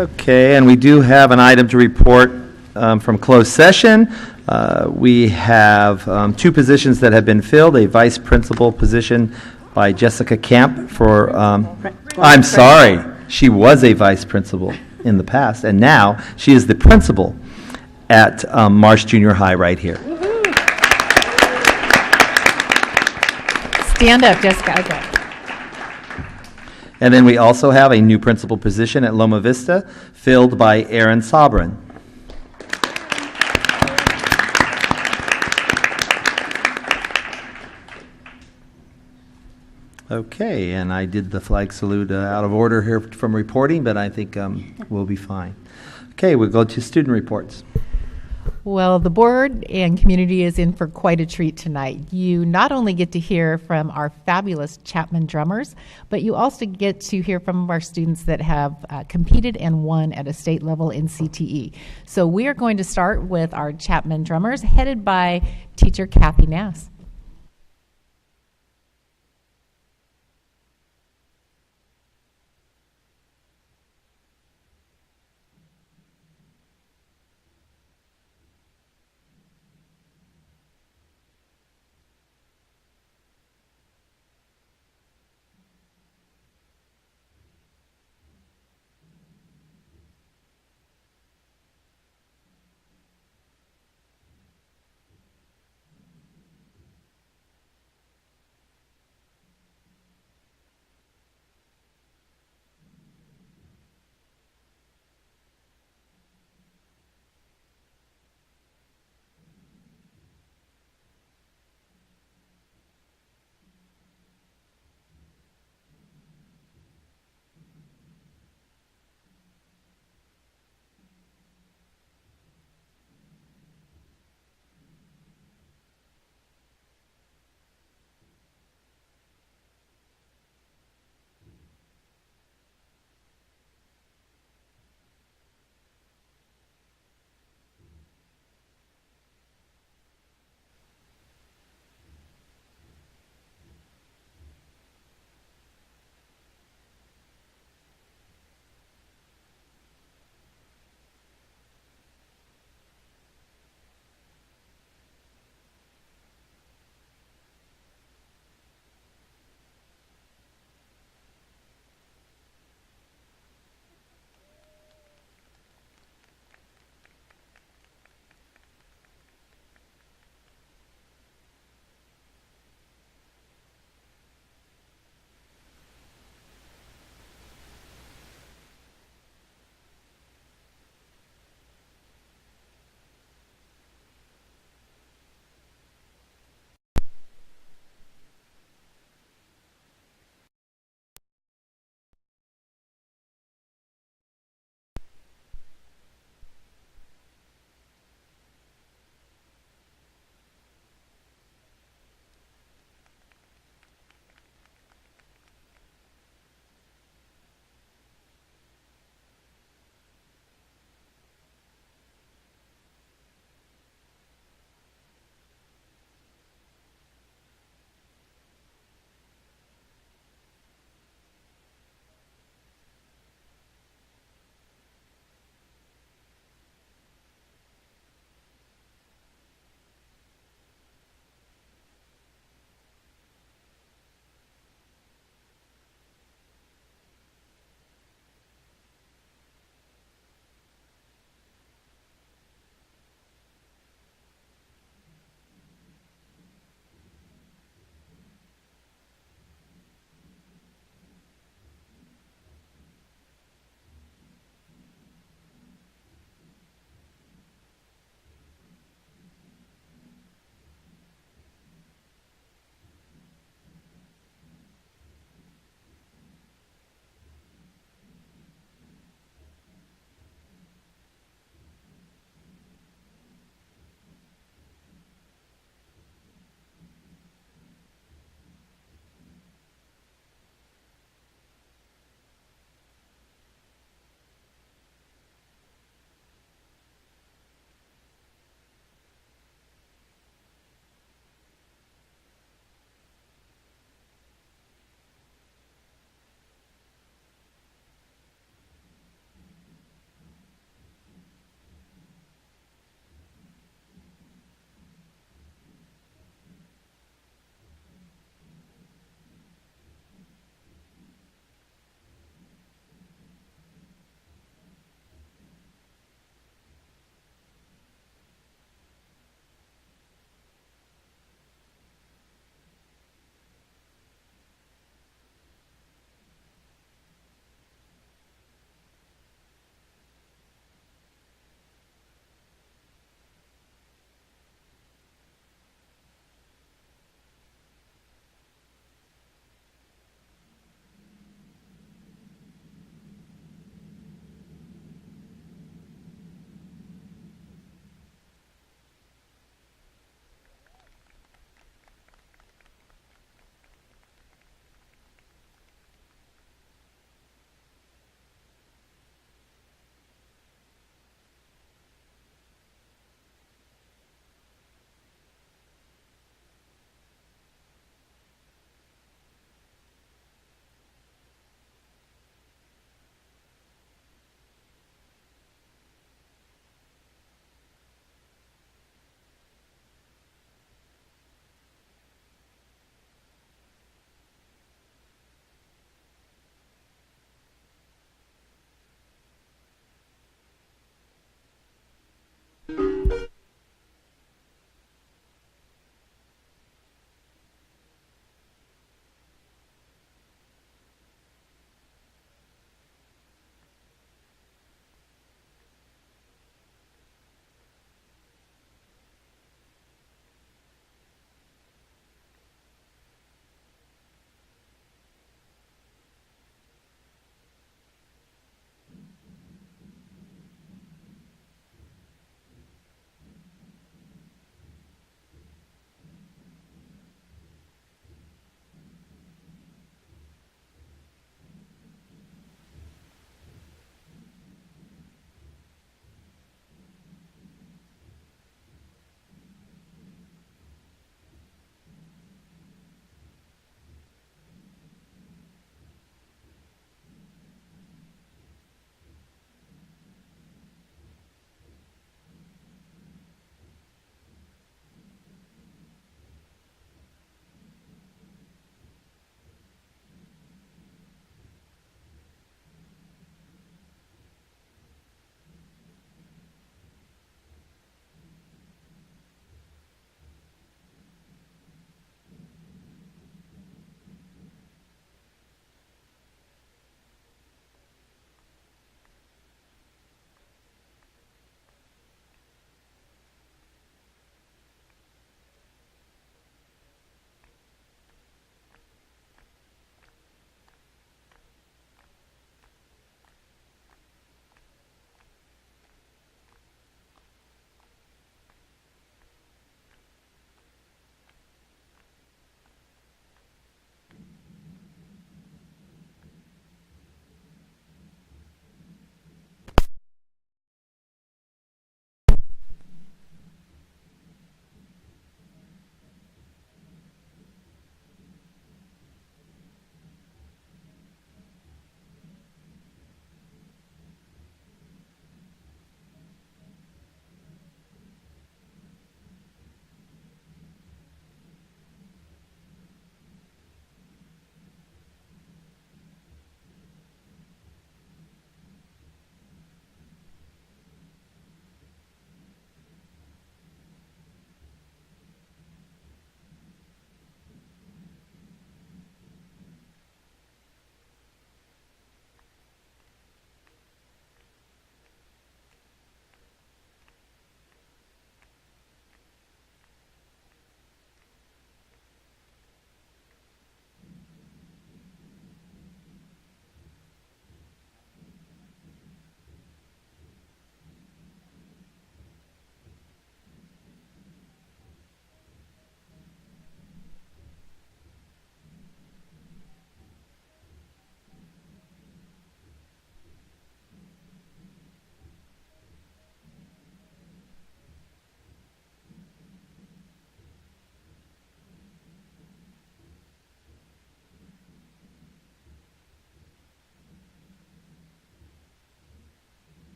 Okay, and we do have an item to report from closed session. We have two positions that have been filled, a vice principal position by Jessica Camp for, I'm sorry, she was a vice principal in the past, and now she is the principal at Marsh Junior High right here. Stand up, Jessica. Okay. And then we also have a new principal position at Loma Vista, filled by Aaron Sobran. Okay, and I did the flag salute out of order here from reporting, but I think we'll be fine. Okay, we'll go to student reports. Well, the board and community is in for quite a treat tonight. You not only get to hear from our fabulous Chapman drummers, but you also get to hear from our students that have competed and won at a state level in CTE. So we are going to start with our Chapman drummers, headed by teacher Kathy Nass.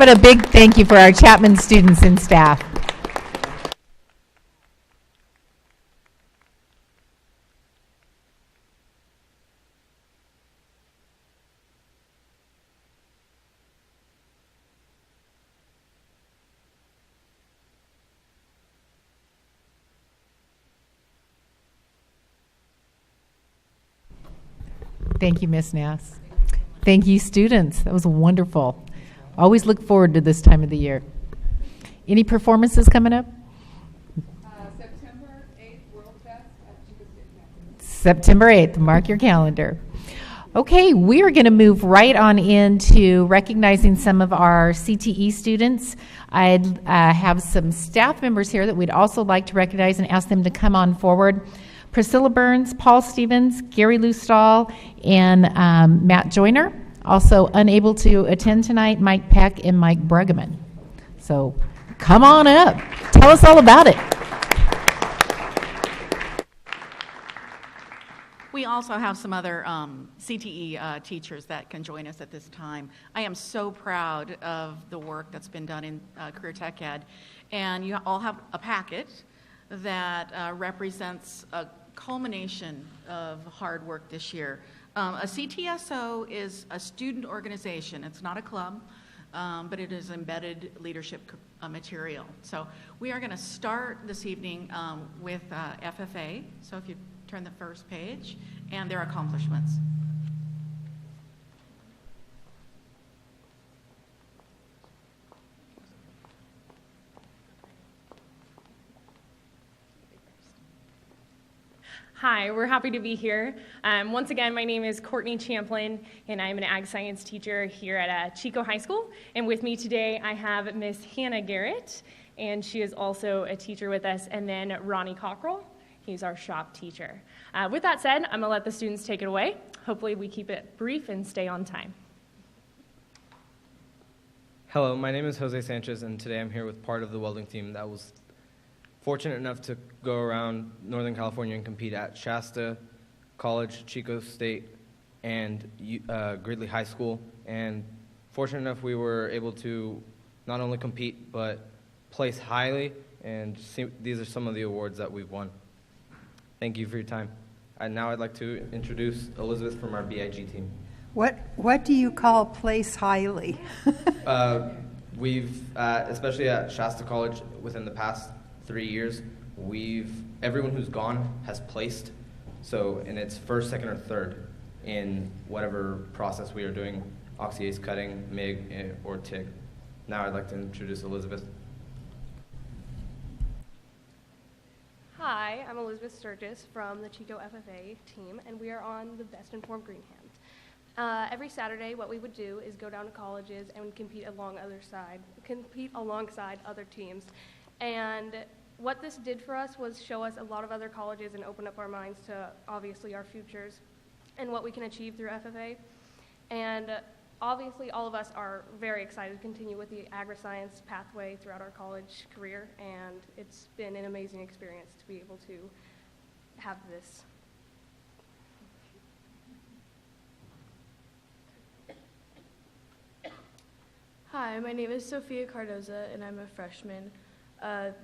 about a big thank you for our Chapman students and staff? Thank you, Ms. Nass. Thank you, students. That was wonderful. Always look forward to this time of the year. Any performances coming up? September 8th, World Fest at Chico State Campus. September 8th. Mark your calendar. Okay, we are going to move right on into recognizing some of our CTE students. I have some staff members here that we'd also like to recognize and ask them to come on forward. Priscilla Burns, Paul Stevens, Gary Lustall, and Matt Joyner. Also unable to attend tonight, Mike Peck and Mike Bruggeman. So come on up. Tell us all about it. We also have some other CTE teachers that can join us at this time. I am so proud of the work that's been done in Career Tech Ed. And you all have a packet that represents a culmination of hard work this year. A CTSO is a student organization. It's not a club, but it is embedded leadership material. So we are going to start this evening with FFA. So if you turn the first page, and their accomplishments. Hi, we're happy to be here. Once again, my name is Courtney Champlin, and I'm an ag science teacher here at Chico High School. And with me today, I have Miss Hannah Garrett, and she is also a teacher with us, and then Ronnie Cockrell. He's our shop teacher. With that said, I'm going to let the students take it away. Hopefully we keep it brief and stay on time. Hello, my name is Jose Sanchez, and today I'm here with part of the welding team that was fortunate enough to go around Northern California and compete at Shasta College, Chico State, and Gridley High School. And fortunate enough we were able to not only compete, but place highly, and these are some of the awards that we've won. Thank you for your time. And now I'd like to introduce Elizabeth from our BIG team. What do you call place highly? We've, especially at Shasta College, within the past 3 years, everyone who's gone has placed. So in its first, second, or third in whatever process we are doing, oxidase cutting, MIG, or TIG. Now I'd like to introduce Elizabeth. Hi, I'm Elizabeth Sturgis from the Chico FFA team, and we are on the Best Informed Green Hand. Every Saturday, what we would do is go down to colleges and compete alongside other teams. And what this did for us was show us a lot of other colleges and open up our minds to obviously our futures and what we can achieve through FFA. And obviously, all of us are very excited to continue with the agri-science pathway throughout our college career, and it's been an amazing experience to be able to have this. Hi, my name is Sophia Cardoza, and I'm a freshman.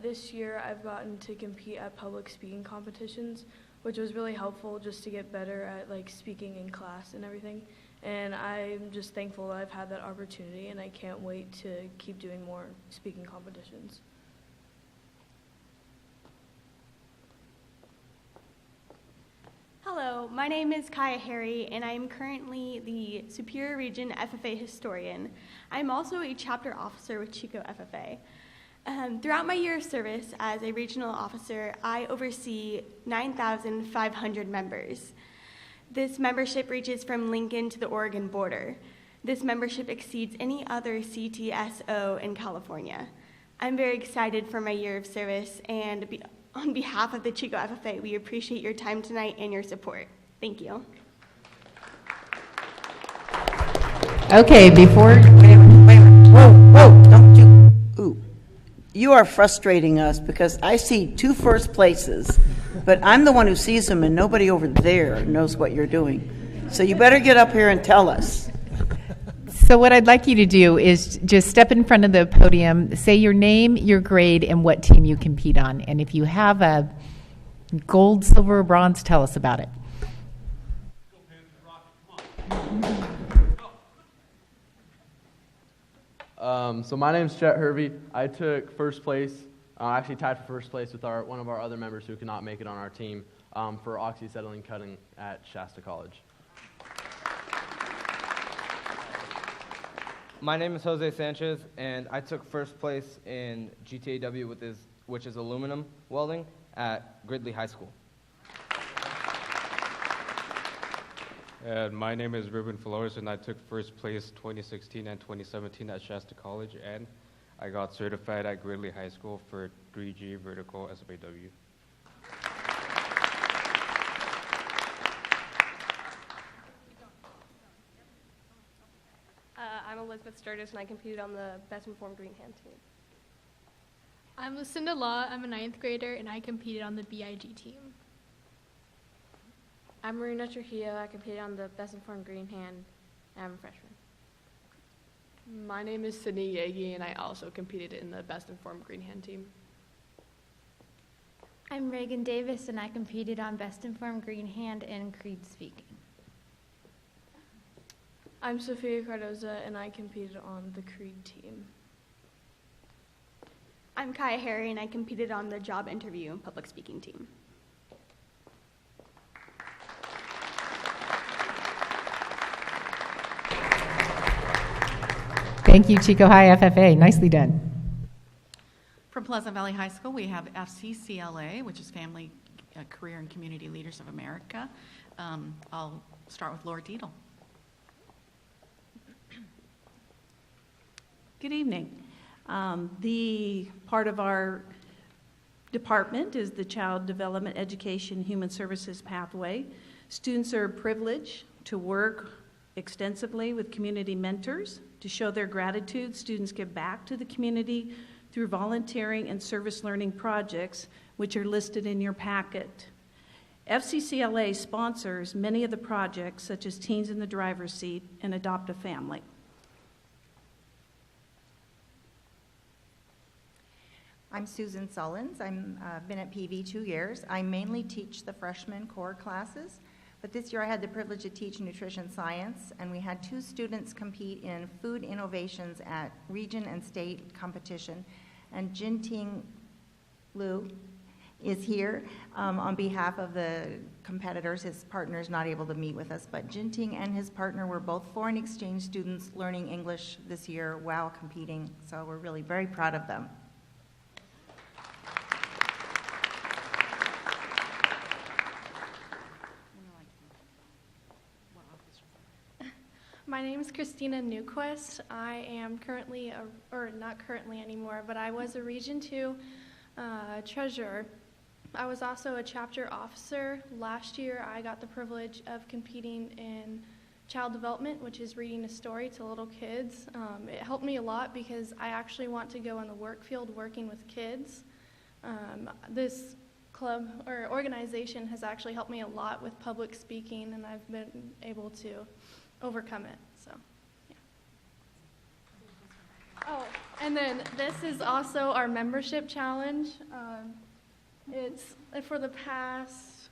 This year, I've gotten to compete at public speaking competitions, which was really helpful just to get better at speaking in class and everything. And I'm just thankful that I've had that opportunity, and I can't wait to keep doing more speaking competitions. Hello, my name is Kaya Harry, and I am currently the Superior Region FFA historian. I'm also a chapter officer with Chico FFA. Throughout my year of service as a regional officer, I oversee 9,500 members. This membership reaches from Lincoln to the Oregon border. This membership exceeds any other CTSO in California. I'm very excited for my year of service, and on behalf of the Chico FFA, we appreciate your time tonight and your support. Thank you. Okay, before... Wait a minute. Whoa, don't you... Ooh. You are frustrating us because I see 2 first places, but I'm the one who sees them and nobody over there knows what you're doing. So you better get up here and tell us. So what I'd like you to do is just step in front of the podium, say your name, your grade, and what team you compete on. And if you have a gold, silver, or bronze, tell us about it. So my name's Chet Hervey. I took first place, actually tied for first place with one of our other members who could not make it on our team for oxyacetylene cutting at Shasta College. My name is Jose Sanchez, and I took first place in GTAW, which is aluminum welding, at Gridley High School. And my name is Ruben Flores, and I took first place 2016 and 2017 at Shasta College, and I got certified at Gridley High School for 3G vertical SFAW. I'm Elizabeth Sturgis, and I competed on the Best Informed Green Hand team. I'm Lucinda Law. I'm a 9th grader, and I competed on the BIG team. I'm Marina Trujillo. I competed on the Best Informed Green Hand, and I'm a freshman. My name is Sydney Yagi, and I also competed in the Best Informed Green Hand team. I'm Reagan Davis, and I competed on Best Informed Green Hand and Creed Speaking. I'm Sophia Cardoza, and I competed on the Creed team. I'm Kaya Harry, and I competed on the job interview and public speaking team. Thank you, Chico High FFA. Nicely done. From Pleasant Valley High School, we have FCCLA, which is Family, Career, and Community Leaders of America. I'll start with Laura Deedle. Good evening. The part of our department is the Child Development Education Human Services Pathway. Students are privileged to work extensively with community mentors. To show their gratitude, students give back to the community through volunteering and service learning projects, which are listed in your packet. FCCLA sponsors many of the projects, such as Teens in the Driver's Seat and Adopt a Family. I'm Susan Sullins. I've been at PV 2 years. I mainly teach the freshman core classes, but this year I had the privilege to teach nutrition science, and we had 2 students compete in food innovations at region and state competition. And Jinting Liu is here on behalf of the competitors. His partner is not able to meet with us, but Jinting and his partner were both foreign exchange students learning English this year while competing, so we're really very proud of them. My name is Christina Newquist. I am currently, or not currently anymore, but I was a Region 2 treasurer. I was also a chapter officer. Last year, I got the privilege of competing in child development, which is reading a story to little kids. It helped me a lot because I actually want to go in the work field working with kids. This club or organization has actually helped me a lot with public speaking, and I've been able to overcome it. So, yeah. Oh, and then this is also our membership challenge. It's for the past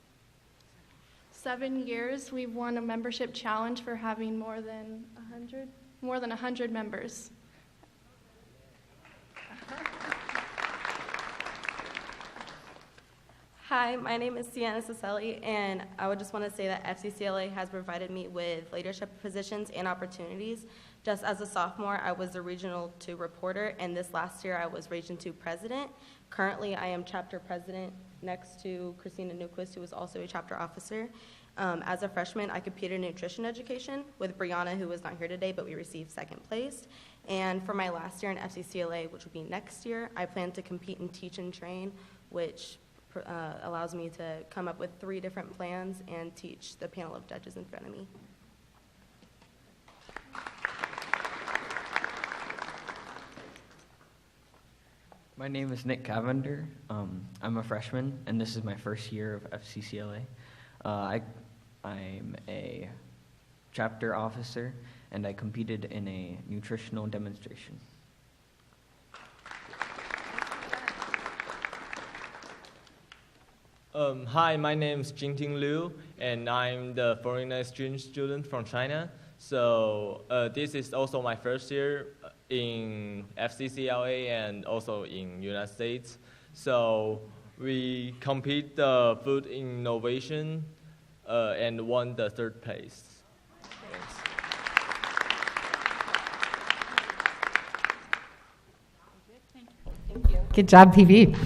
7 years we've won a membership challenge for having more than 100 members. Hi, my name is Sienna Cicelli, and I would just want to say that FCCLA has provided me with leadership positions and opportunities. Just as a sophomore, I was the Regional 2 reporter, and this last year I was Region 2 president. Currently, I am chapter president next to Christina Newquist, who is also a chapter officer. As a freshman, I competed in nutrition education with Brianna, who is not here today, but we received second place. And for my last year in FCCLA, which will be next year, I plan to compete in Teach and Train, which allows me to come up with 3 different plans and teach the panel of judges in front of me. My name is Nick Cavender. I'm a freshman, and this is my first year of FCCLA. I'm a chapter officer, and I competed in a nutritional demonstration. Hi, my name is Jingting Liu, and I'm the foreign exchange student from China. So this is also my first year in FCCLA and also in United States. So we compete the food innovation and won the third place. Thanks. Thank you. Good job, PV.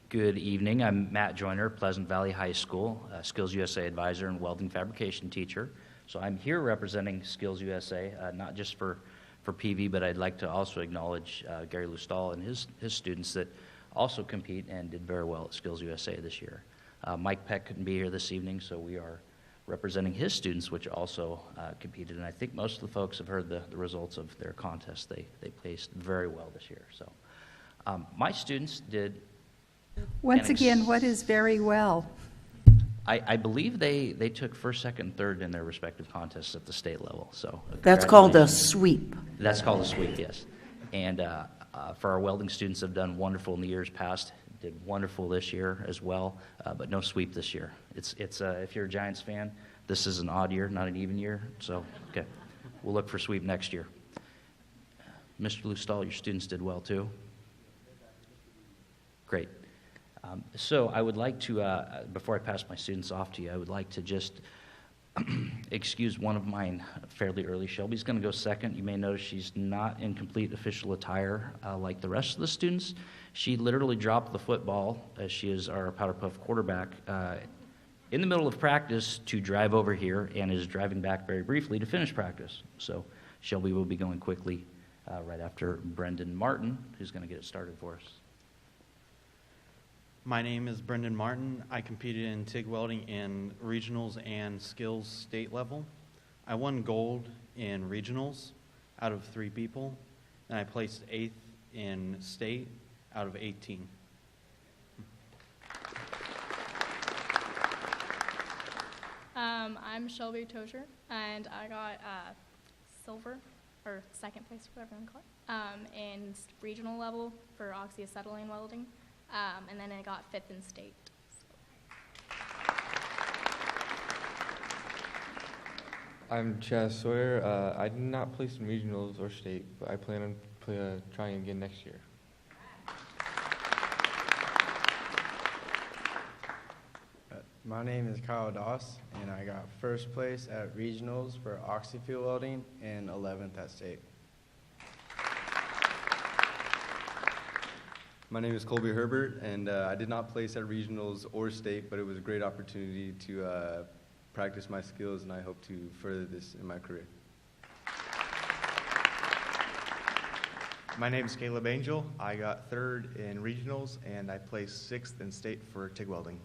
Good evening. I'm Matt Joyner, Pleasant Valley High School, Skills USA advisor and welding fabrication teacher. So I'm here representing Skills USA, not just for PV, but I'd like to also acknowledge Gary Lustal and his students that also compete and did very well at Skills USA this year. Mike Peck couldn't be here this evening, so we are representing his students, which also competed. And I think most of the folks have heard the results of their contest. They placed very well this year. So my students did. Once again, what is very well? I believe they took first, second, third in their respective contests at the state level. So that's called a sweep. That's called a sweep, yes. And for our welding students, have done wonderful in the years past. Did wonderful this year as well, but no sweep this year. It's if you're a Giants fan, this is an odd year, not an even year. So okay, we'll look for sweep next year. Mr. Lustal, your students did well too. Great. So I would like to, before I pass my students off to you, I would like to just excuse one of mine fairly early. Shelby's going to go second. You may notice she's not in complete official attire like the rest of the students. She literally dropped the football, as she is our Powder Puff quarterback, in the middle of practice to drive over here and is driving back very briefly to finish practice. So Shelby will be going quickly right after Brendan Martin, who's going to get it started for us. My name is Brendan Martin. I competed in TIG welding in regionals and skills state level. I won gold in regionals out of 3 people, and I placed 8th in state out of 18. I'm Shelby Tozier, and I got silver, or second place, whatever you want to call it, in regional level for oxyacetylene welding. And then I got 5th in state. I'm Chaz Sawyer. I did not place in regionals or state, but I plan on trying again next year. My name is Kyle Doss, and I got 1st place at regionals for oxyfuel welding and 11th at state. My name is Colby Herbert, and I did not place at regionals or state, but it was a great opportunity to practice my skills, and I hope to further this in my career. My name is Caleb Angel. I got 3rd in regionals, and I placed 6th in state for TIG welding.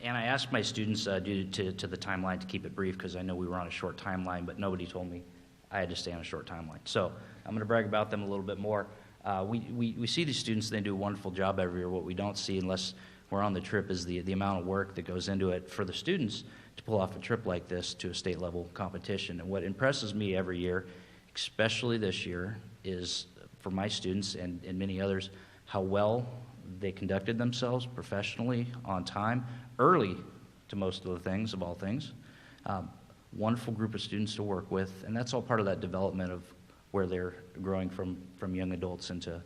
And I asked my students due to the timeline to keep it brief, because I know we were on a short timeline, but nobody told me I had to stay on a short timeline. So I'm going to brag about them a little bit more. We see these students, they do a wonderful job every year. What we don't see unless we're on the trip is the amount of work that goes into it for the students to pull off a trip like this to a state level competition. And what impresses me every year, especially this year, is for my students and many others, how well they conducted themselves professionally, on time, early to most of the things, of all things. Wonderful group of students to work with, and that's all part of that development of where they're growing from young adults into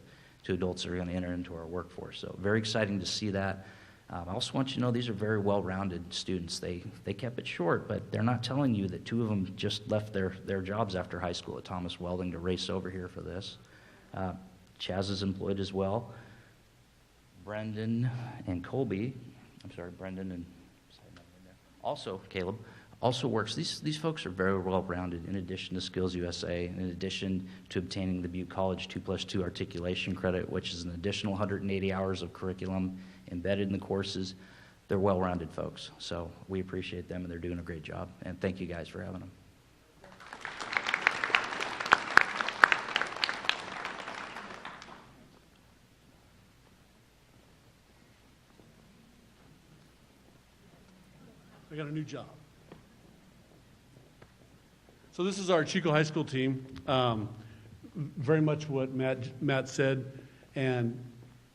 adults that are going to enter into our workforce. So very exciting to see that. I also want you to know these are very well-rounded students. They kept it short, but they're not telling you that 2 of them just left their jobs after high school at Thomas Welding to race over here for this. Chaz is employed as well. Brendan and Colby, Brendan and also Caleb, also works. These folks are very well-rounded in addition to Skills USA, in addition to obtaining the Butte College 2+2 articulation credit, which is an additional 180 hours of curriculum embedded in the courses. They're well-rounded folks, so we appreciate them, and they're doing a great job, and thank you guys for having them. I got a new job. So this is our Chico High School team. Very much what Matt said, and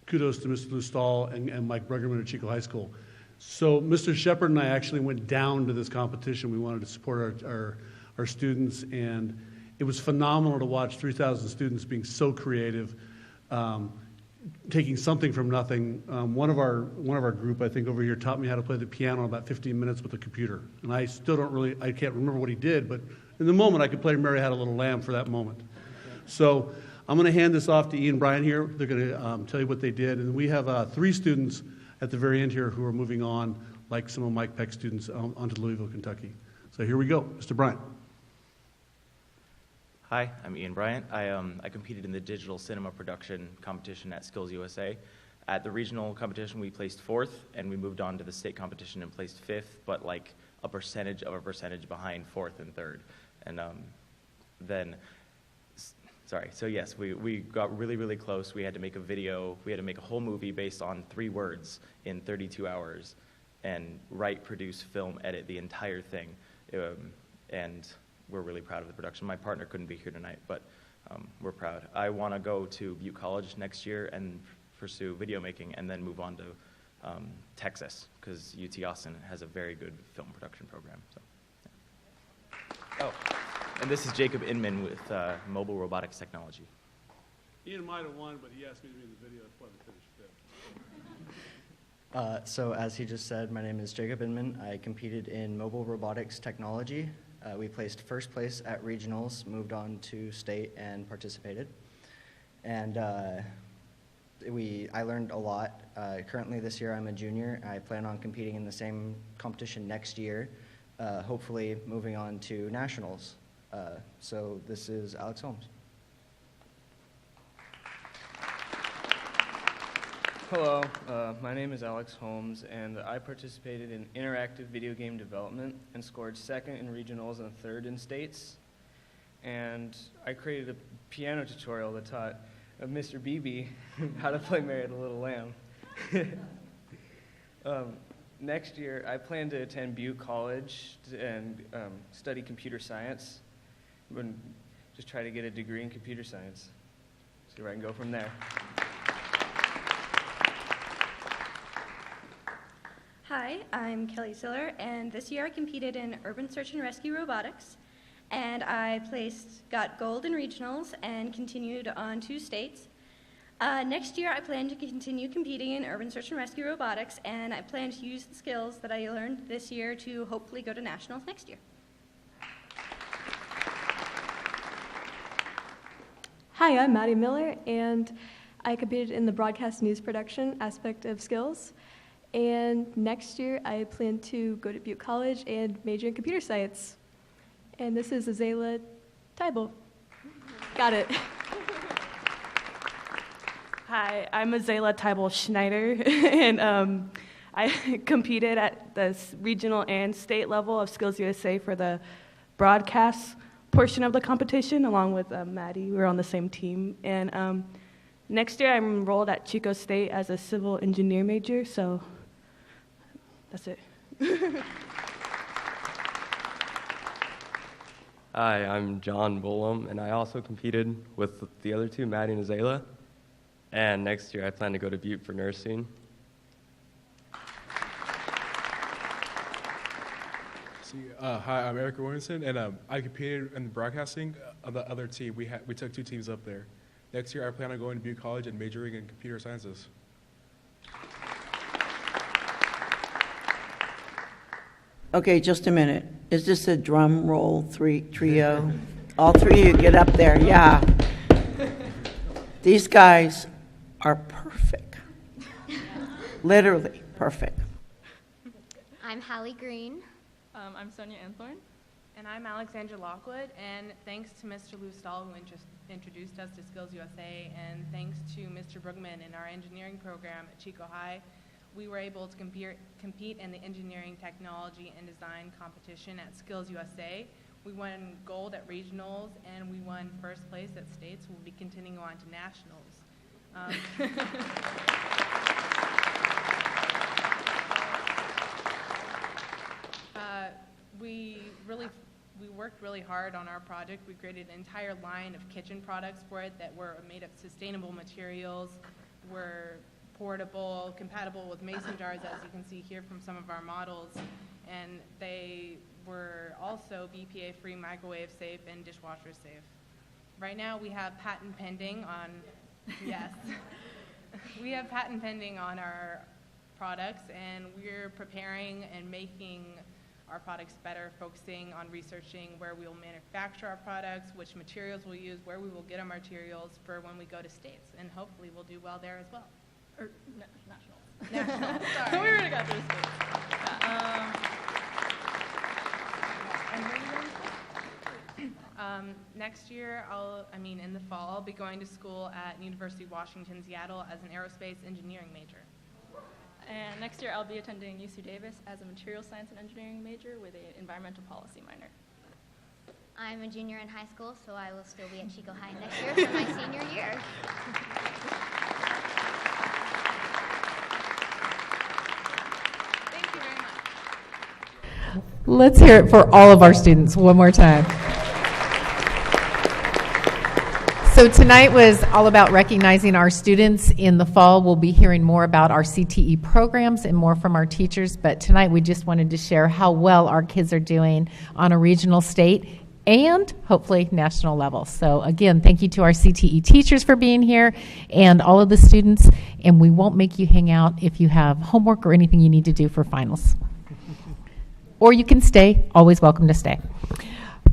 kudos to Mr. Lustal and Mike Bruggerman at Chico High School. So Mr. Shepard and I actually went down to this competition. We wanted to support our students, and it was phenomenal to watch 3,000 students being so creative, taking something from nothing. One of our group, I think over here, taught me how to play the piano in about 15 minutes with a computer. And I still I can't remember what he did, but in the moment I could play Mary Had a Little Lamb for that moment. So I'm going to hand this off to Ian and Brian here. They're going to tell you what they did. And we have 3 students at the very end here who are moving on, like some of Mike Peck's students, onto Louisville, Kentucky. So here we go. Mr. Bryant. Hi, I'm Ian Bryant. I competed in the digital cinema production competition at Skills USA. At the regional competition, we placed 4th, and we moved on to the state competition and placed 5th, but like a percentage of a percentage behind 4th and 3rd. And so yes, we got really, really close. We had to make a video. We had to make a whole movie based on 3 words in 32 hours and write, produce, film, edit the entire thing. And we're really proud of the production. My partner couldn't be here tonight, but we're proud. I want to go to Butte College next year and pursue video making and then move on to Texas, because UT Austin has a very good film production program. So. Yeah. Oh, and this is Jacob Inman with Mobile Robotics Technology. Ian might have won, but he asked me to be in the video. That's why we finished 5th. So as he just said, my name is Jacob Inman. I competed in Mobile Robotics Technology. We placed 1st place at regionals, moved on to state, and participated. And I learned a lot. Currently this year I'm a junior. I plan on competing in the same competition next year, hopefully moving on to nationals. So this is Alex Holmes. Hello, my name is Alex Holmes, and I participated in interactive video game development and scored 2nd in regionals and 3rd in states. And I created a piano tutorial that taught Mr. Beebe how to play Mary Had a Little Lamb. Next year, I plan to attend Butte College and study computer science. I'm going to just try to get a degree in computer science, see where I can go from there. Hi, I'm Kelly Siller, and this year I competed in Urban Search and Rescue Robotics, and I got gold in regionals and continued on 2 states. Next year I plan to continue competing in Urban Search and Rescue Robotics, and I plan to use the skills that I learned this year to hopefully go to nationals next year. Hi, I'm Maddie Miller, and I competed in the broadcast news production aspect of skills. And next year, I plan to go to Butte College and major in computer science. And this is Azalea Tybel. Got it. Hi, I'm Azalea Tybel Schneider, and I competed at the regional and state level of Skills USA for the broadcast portion of the competition, along with Maddie. We were on the same team. And next year, I'm enrolled at Chico State as a civil engineer major, so that's it. Hi, I'm John Bullum, and I also competed with the other 2, Maddie and Azalea. And next year, I plan to go to Butte for nursing. Hi, I'm Eric Williamson, and I competed in the broadcasting of the other team. We took 2 teams up there. Next year, I plan on going to Butte College and majoring in computer sciences. Okay, just a minute. Is this a drum roll trio? All 3 of you get up there, yeah. These guys are perfect. Literally perfect. I'm Hallie Green. I'm Sonia Anthorn. And I'm Alexandra Lockwood, and thanks to Mr. Lustal who introduced us to Skills USA, and thanks to Mr. Brugman in our engineering program at Chico High, we were able to compete in the engineering, technology, and design competition at Skills USA. We won gold at regionals, and we won 1st place at states. We'll be continuing on to nationals. we worked really hard on our project. We created an entire line of kitchen products for it that were made of sustainable materials, were portable, compatible with mason jars, as you can see here from some of our models, and they were also BPA-free, microwave safe, and dishwasher safe. Right now we have patent pending on, yes, we have patent pending on our products, and we're preparing and making our products better, focusing on researching where we will manufacture our products, which materials we'll use, where we will get our materials for when we go to states, and hopefully we'll do well there as well. Or nationals. Nationals, sorry. We already got through states. Next year, in the fall, I'll be going to school at University of Washington, Seattle as an aerospace engineering major. And next year I'll be attending UC Davis as a material science and engineering major with an environmental policy minor. I'm a junior in high school, so I will still be at Chico High next year for my senior year. Thank you very much. Let's hear it for all of our students one more time. So tonight was all about recognizing our students. In the fall, we'll be hearing more about our CTE programs and more from our teachers. But tonight, we just wanted to share how well our kids are doing on a regional, state, and hopefully national level. So again, thank you to our CTE teachers for being here and all of the students. And we won't make you hang out if you have homework or anything you need to do for finals. Or you can stay. Always welcome to stay.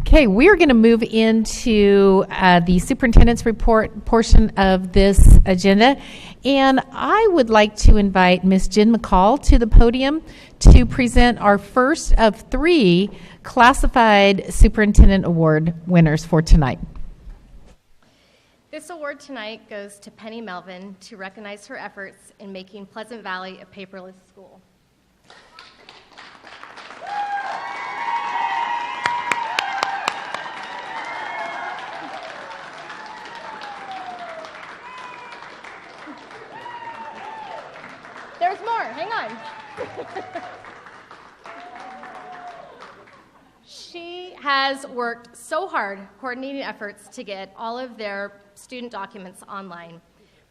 Okay, we're going to move into the superintendent's report portion of this agenda. And I would like to invite Ms. Jen McCall to the podium to present our first of 3 classified superintendent award winners for tonight. This award tonight goes to Penny Melvin to recognize her efforts in making Pleasant Valley a paperless school. There's more, hang on. She has worked so hard coordinating efforts to get all of their student documents online.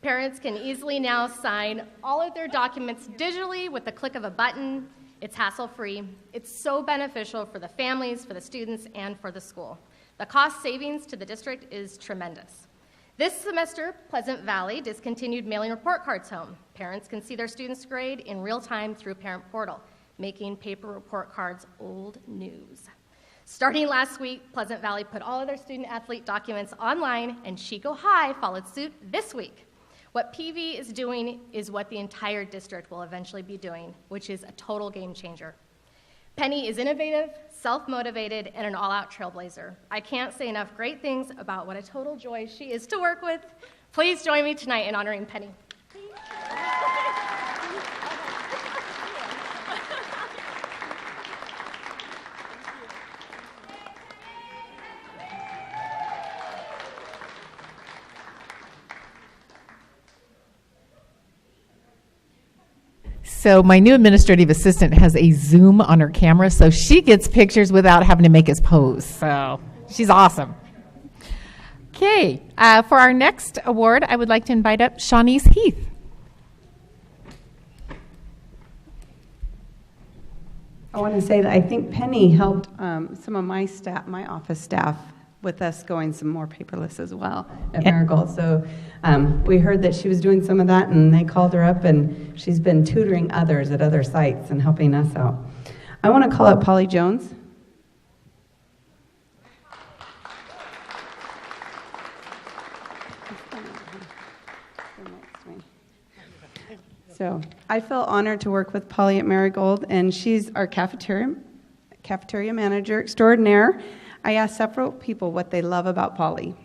Parents can easily now sign all of their documents digitally with the click of a button. It's hassle-free. It's so beneficial for the families, for the students, and for the school. The cost savings to the district is tremendous. This semester, Pleasant Valley discontinued mailing report cards home. Parents can see their students' grade in real time through Parent Portal, making paper report cards old news. Starting last week, Pleasant Valley put all of their student-athlete documents online, and Chico High followed suit this week. What PV is doing is what the entire district will eventually be doing, which is a total game changer. Penny is innovative, self-motivated, and an all-out trailblazer. I can't say enough great things about what a total joy she is to work with. Please join me tonight in honoring Penny. So my new administrative assistant has a zoom on her camera, so she gets pictures without having to make us pose. So she's awesome. Okay, for our next award, I would like to invite up Shawnice Heath. I want to say that I think Penny helped some of my staff, my office staff, with us going some more paperless as well at Marigold. So we heard that she was doing some of that, and they called her up, and she's been tutoring others at other sites and helping us out. I want to call out Polly Jones. So I feel honored to work with Polly at Marigold, and she's our cafeteria manager extraordinaire. I asked several people what they love about Polly.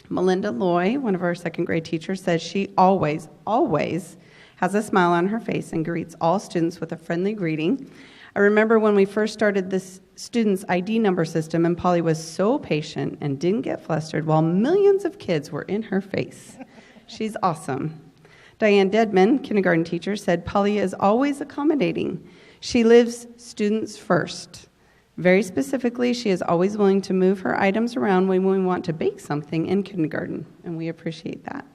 Melinda Loy, one of our second grade teachers, says she always has a smile on her face and greets all students with a friendly greeting. I remember when we first started this student's ID number system, and Polly was so patient and didn't get flustered while millions of kids were in her face. She's awesome. Diane Dedman, kindergarten teacher, said Polly is always accommodating. She lives students first. Very specifically, she is always willing to move her items around when we want to bake something in kindergarten, and we appreciate that.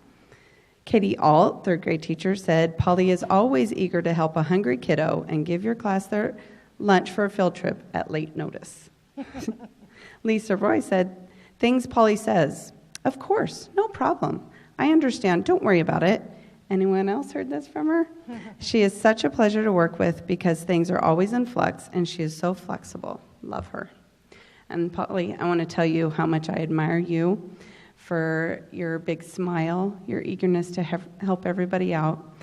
Katie Alt, third grade teacher, said, Polly is always eager to help a hungry kiddo and give your class their lunch for a field trip at late notice. Lisa Roy said, things Polly says, of course, no problem. I understand, don't worry about it. Anyone else heard this from her? She is such a pleasure to work with because things are always in flux and she is so flexible. Love her. And Polly, I want to tell you how much I admire you for your big smile, your eagerness to help everybody out.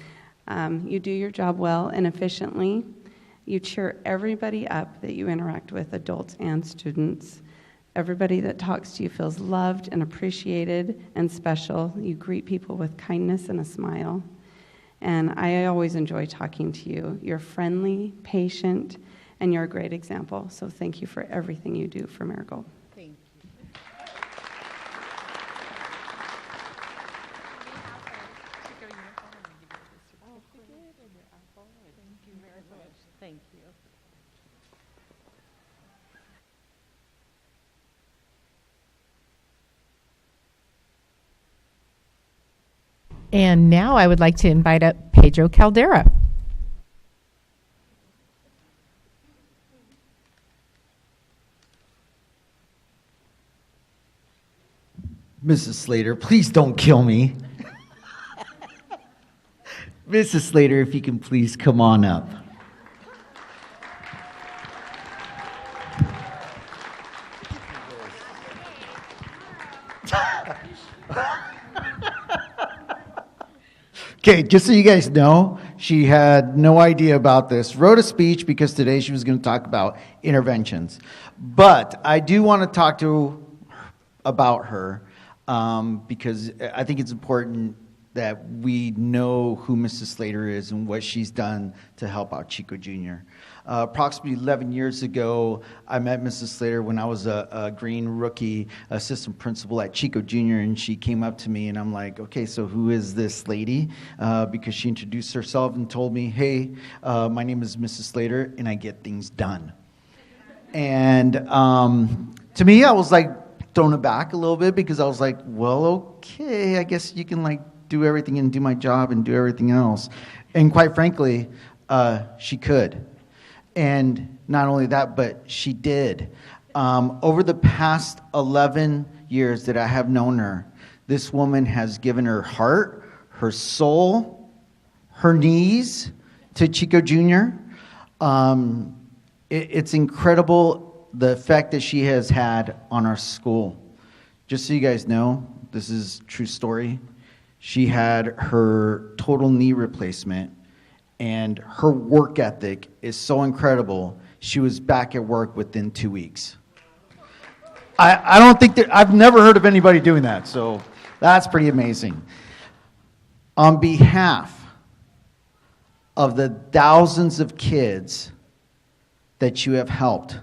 You do your job well and efficiently. You cheer everybody up that you interact with, adults and students. Everybody that talks to you feels loved and appreciated and special. You greet people with kindness and a smile. And I always enjoy talking to you. You're friendly, patient, and you're a great example. So thank you for everything you do for Marigold. Thank you. Thank you. And now I would like to invite up Pedro Caldera. Mrs. Slater, please don't kill me. Mrs. Slater, if you can please come on up. Okay, just so you guys know, she had no idea about this. Wrote a speech because today she was going to talk about interventions. But I do want to talk about her because I think it's important that we know who Mrs. Slater is and what she's done to help out Chico Jr. Approximately 11 years ago, I met Mrs. Slater when I was a green rookie assistant principal at Chico Jr., and she came up to me, and I'm like, okay, so who is this lady? Because she introduced herself and told me, hey, my name is Mrs. Slater, and I get things done. And to me, I was like thrown aback a little bit because I was like, well, okay, I guess you can like do everything and do my job and do everything else. And quite frankly, she could. And not only that, but she did. Over the past 11 years that I have known her, this woman has given her heart, her soul, her knees to Chico Jr. It's incredible the effect that she has had on our school. Just so you guys know, this is a true story. She had her total knee replacement, and her work ethic is so incredible, she was back at work within 2 weeks. I don't think that, I've never heard of anybody doing that, so that's pretty amazing. On behalf of the thousands of kids that you have helped,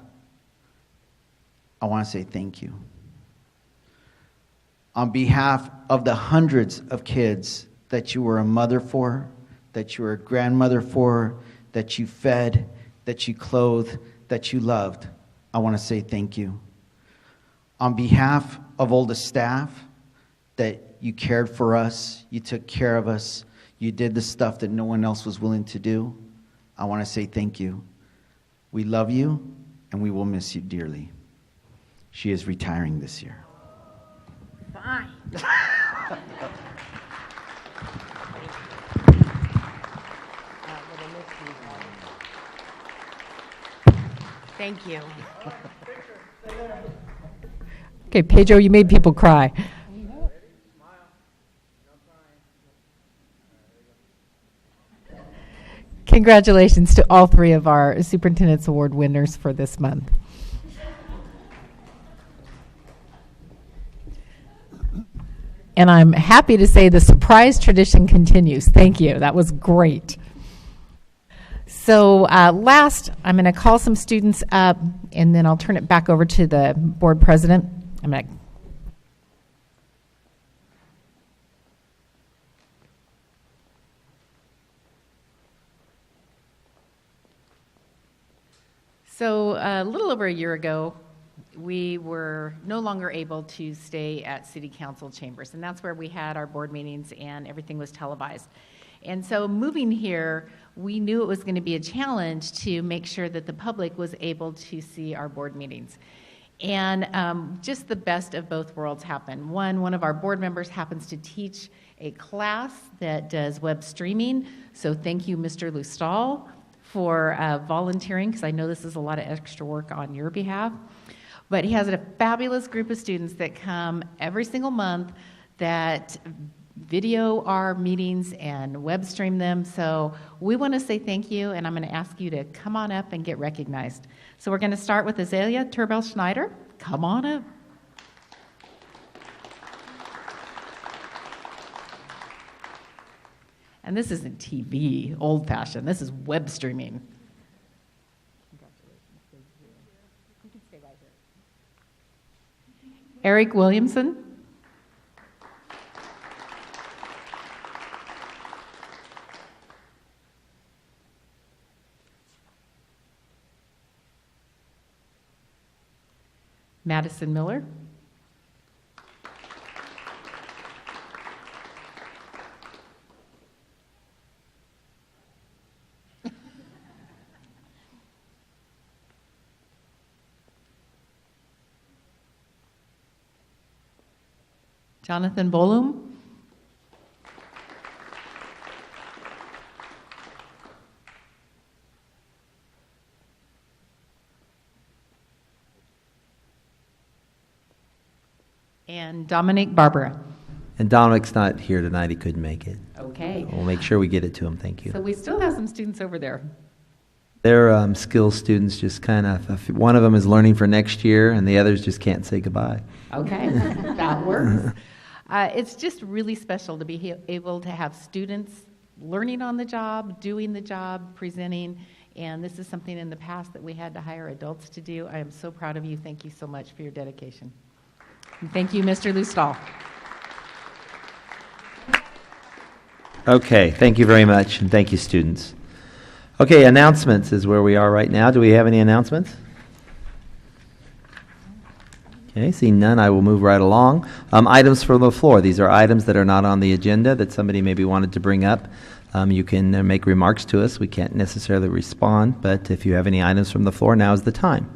I want to say thank you. On behalf of the hundreds of kids that you were a mother for, that you were a grandmother for, that you fed, that you clothed, that you loved, I want to say thank you. On behalf of all the staff that you cared for us, you took care of us, you did the stuff that no one else was willing to do, I want to say thank you. We love you, and we will miss you dearly. She is retiring this year. Fine. Thank you. Okay, Pedro, you made people cry. Congratulations to all three of our Superintendent's Award winners for this month. And I'm happy to say the surprise tradition continues. Thank you. That was great. So last, I'm going to call some students up, and then I'll turn it back over to the board president. I'm going to So a little over a year ago, we were no longer able to stay at City Council chambers, and that's where we had our board meetings and everything was televised. And so moving here, we knew it was going to be a challenge to make sure that the public was able to see our board meetings. And just the best of both worlds happened. One of our board members happens to teach a class that does web streaming, so thank you, Mr. Lustal, for volunteering, because I know this is a lot of extra work on your behalf. But he has a fabulous group of students that come every single month that video our meetings and web stream them. So we want to say thank you, and I'm going to ask you to come on up and get recognized. So we're going to start with Azalea Turbel-Schneider. Come on up. And this isn't TV, old-fashioned. This is web streaming. Eric Williamson. Madison Miller. Jonathan Bolum. And Dominic Barbara. And Dominic's not here tonight. He couldn't make it. Okay. We'll make sure we get it to him. Thank you. So we still have some students over there. They're skills students, just kind of, one of them is learning for next year, and the others just can't say goodbye. Okay, that works. It's just really special to be able to have students learning on the job, doing the job, presenting, and this is something in the past that we had to hire adults to do. I am so proud of you. Thank you so much for your dedication. And thank you, Mr. Lustal. Okay, thank you very much, and thank you, students. Okay, announcements is where we are right now. Do we have any announcements? Okay, seeing none, I will move right along. Items from the floor. These are items that are not on the agenda that somebody maybe wanted to bring up. You can make remarks to us. We can't necessarily respond, but if you have any items from the floor, now is the time.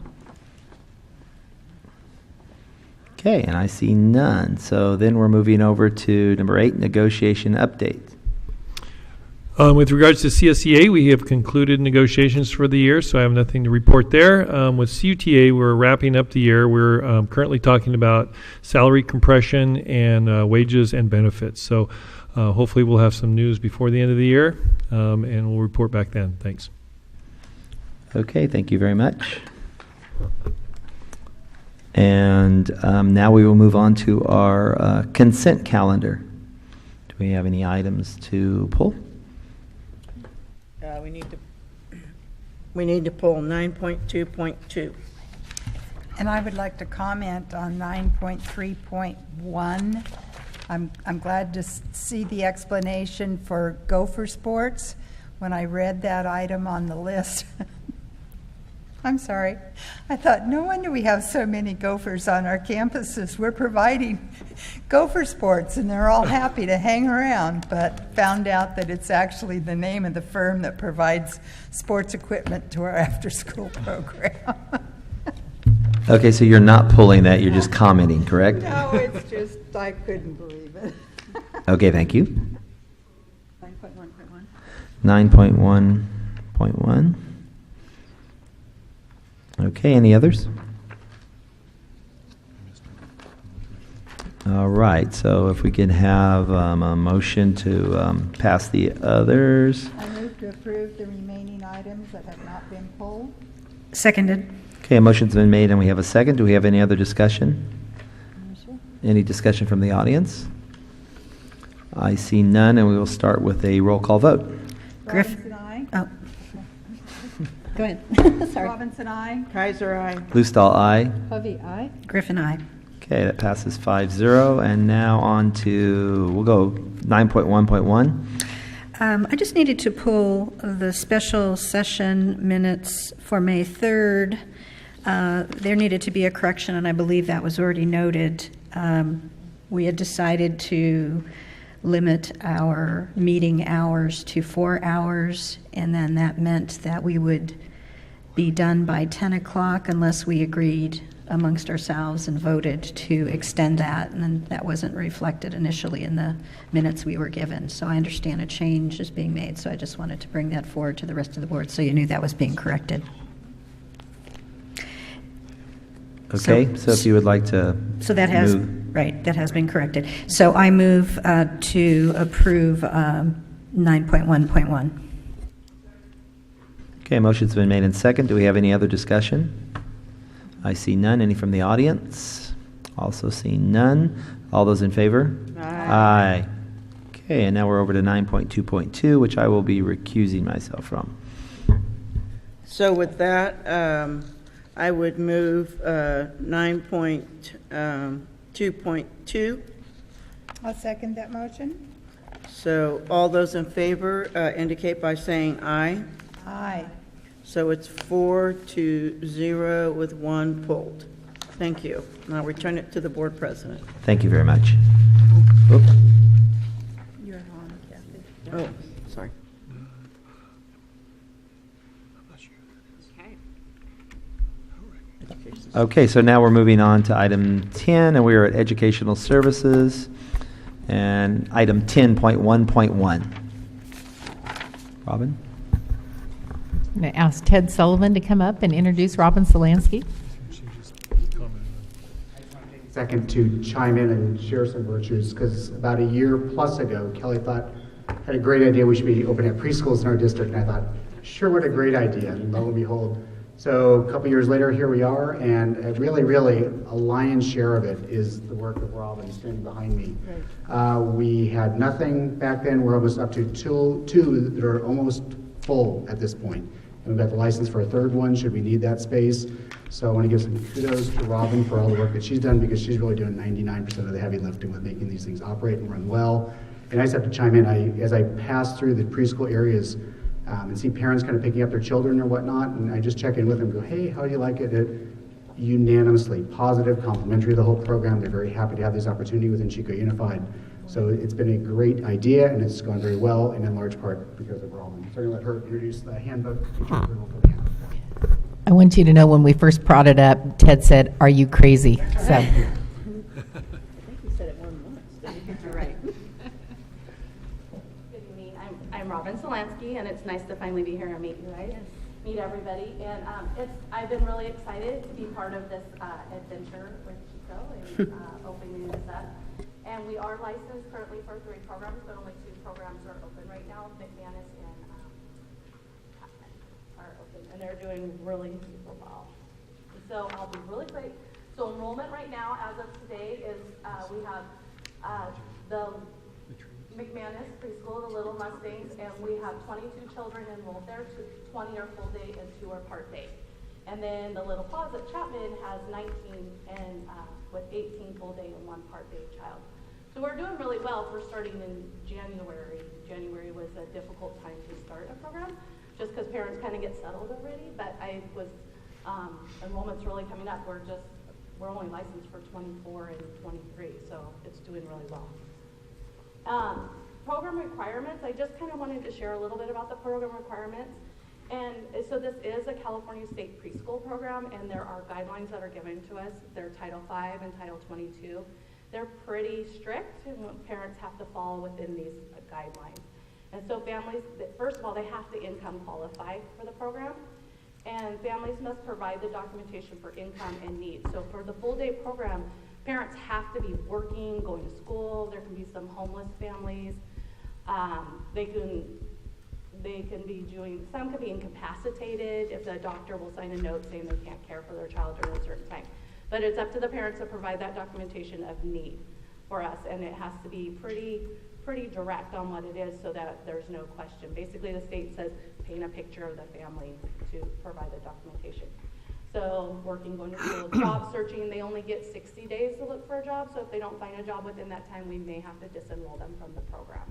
Okay, and I see none. So then we're moving over to number 8, negotiation update. With regards to CSEA, we have concluded negotiations for the year, so I have nothing to report there. With CUTA, we're wrapping up the year. We're currently talking about salary compression and wages and benefits. So hopefully we'll have some news before the end of the year, and we'll report back then. Thanks. Okay, thank you very much. And now we will move on to our consent calendar. Do we have any items to pull? We need to pull 9.2.2. And I would like to comment on 9.3.1. I'm glad to see the explanation for Gopher Sports. When I read that item on the list, I'm sorry, I thought, no wonder we have so many Gophers on our campuses. We're providing Gopher Sports, and they're all happy to hang around, but found out that it's actually the name of the firm that provides sports equipment to our after-school program. Okay, so you're not pulling that, you're just commenting, correct? No, it's just, I couldn't believe it. Okay, thank you. 9.1.1. 9.1.1. Okay, any others? All right, so if we could have a motion to pass the others. I move to approve the remaining items that have not been pulled. Seconded. Okay, a motion's been made and we have a second. Do we have any other discussion? Any discussion from the audience? I see none, and we will start with a roll call vote. Robinson, aye. Oh. Go ahead. Sorry. Robinson, aye. Kaiser, aye. Lustal, aye. Hovey, aye. Griffin, aye. Okay, that passes 5-0. And now on to, we'll go 9.1.1. I just needed to pull the special session minutes for May 3rd. There needed to be a correction, and I believe that was already noted. We had decided to limit our meeting hours to 4 hours, and then that meant that we would be done by 10 o'clock unless we agreed amongst ourselves and voted to extend that, and then that wasn't reflected initially in the minutes we were given. So I understand a change is being made, so I just wanted to bring that forward to the rest of the board so you knew that was being corrected. Okay, so if you would like to So that has, move. right, that has been corrected. So I move to approve 9.1.1. Okay, motion's been made in second. Do we have any other discussion? I see none. Any from the audience? Also seeing none. All those in favor? Aye. Okay, and now we're over to 9.2.2, which I will be recusing myself from. So with that, I would move 9.2.2. I'll second that motion. So all those in favor indicate by saying aye. Aye. So it's 4-0 with one pulled. Thank you. Now return it to the board president. Thank you very much. Oop. You're on, Kathy. Oh, sorry. Okay, so now we're moving on to item 10, and we are at educational services, and item 10.1.1. Robin? I'm going to ask Ted Sullivan to come up and introduce Robin Solansky. Second to chime in and share some virtues, because about a year plus ago, Kelly had a great idea we should be opening up preschools in our district, and I thought, sure, what a great idea, and lo and behold. So a couple years later, here we are, and really, a lion's share of it is the work of Robin standing behind me. Right. We had nothing back then. We're almost up to two that are almost full at this point. And we've got the license for a third one, should we need that space. So I want to give some kudos to Robin for all the work that she's done, because she's really doing 99% of the heavy lifting with making these things operate and run well. And I just have to chime in, as I pass through the preschool areas and see parents kind of picking up their children or whatnot, and I just check in with them and go, hey, how do you like it? Unanimously positive, complimentary of the whole program. They're very happy to have this opportunity within Chico Unified. So it's been a great idea, and it's gone very well, and in large part because of Robin. So I'm going to let her introduce the handbook. I want you to know when we first brought it up, Ted said, "Are you crazy?" So. I think you said it more than once. You're right. Good evening. I'm Robin Solansky, and it's nice to finally be here and meet you guys, meet everybody. And I've been really excited to be part of this adventure with Chico and opening this up. And we are licensed currently for 3 programs, but only 2 programs are open right now. McManus and are open, and they're doing really super well. So I'll be really quick. So enrollment right now, as of today, is we have the McManus preschool, the Little Mustangs, and we have 22 children enrolled there. 20 are full day and 2 are part day. And then the Little Plaza at Chapman has 19 and with 18 full day and 1 part day child. So we're doing really well for starting in January. January was a difficult time to start a program, just because parents kind of get settled already. But enrollment's really coming up. We're only licensed for 24 and 23, so it's doing really well. Program requirements. I just kind of wanted to share a little bit about the program requirements. And so this is a California State preschool program, and there are guidelines that are given to us. They're Title V and Title 22. They're pretty strict, and parents have to fall within these guidelines. And so families, first of all, they have to income qualify for the program, and families must provide the documentation for income and needs. So for the full day program, parents have to be working, going to school. There can be some homeless families. They can be doing, some can be incapacitated if the doctor will sign a note saying they can't care for their child during a certain time. But it's up to the parents to provide that documentation of need for us, and it has to be pretty direct on what it is so that there's no question. Basically, the state says paint a picture of the family to provide the documentation. So working, going to school, job searching, they only get 60 days to look for a job, so if they don't find a job within that time, we may have to disenroll them from the program.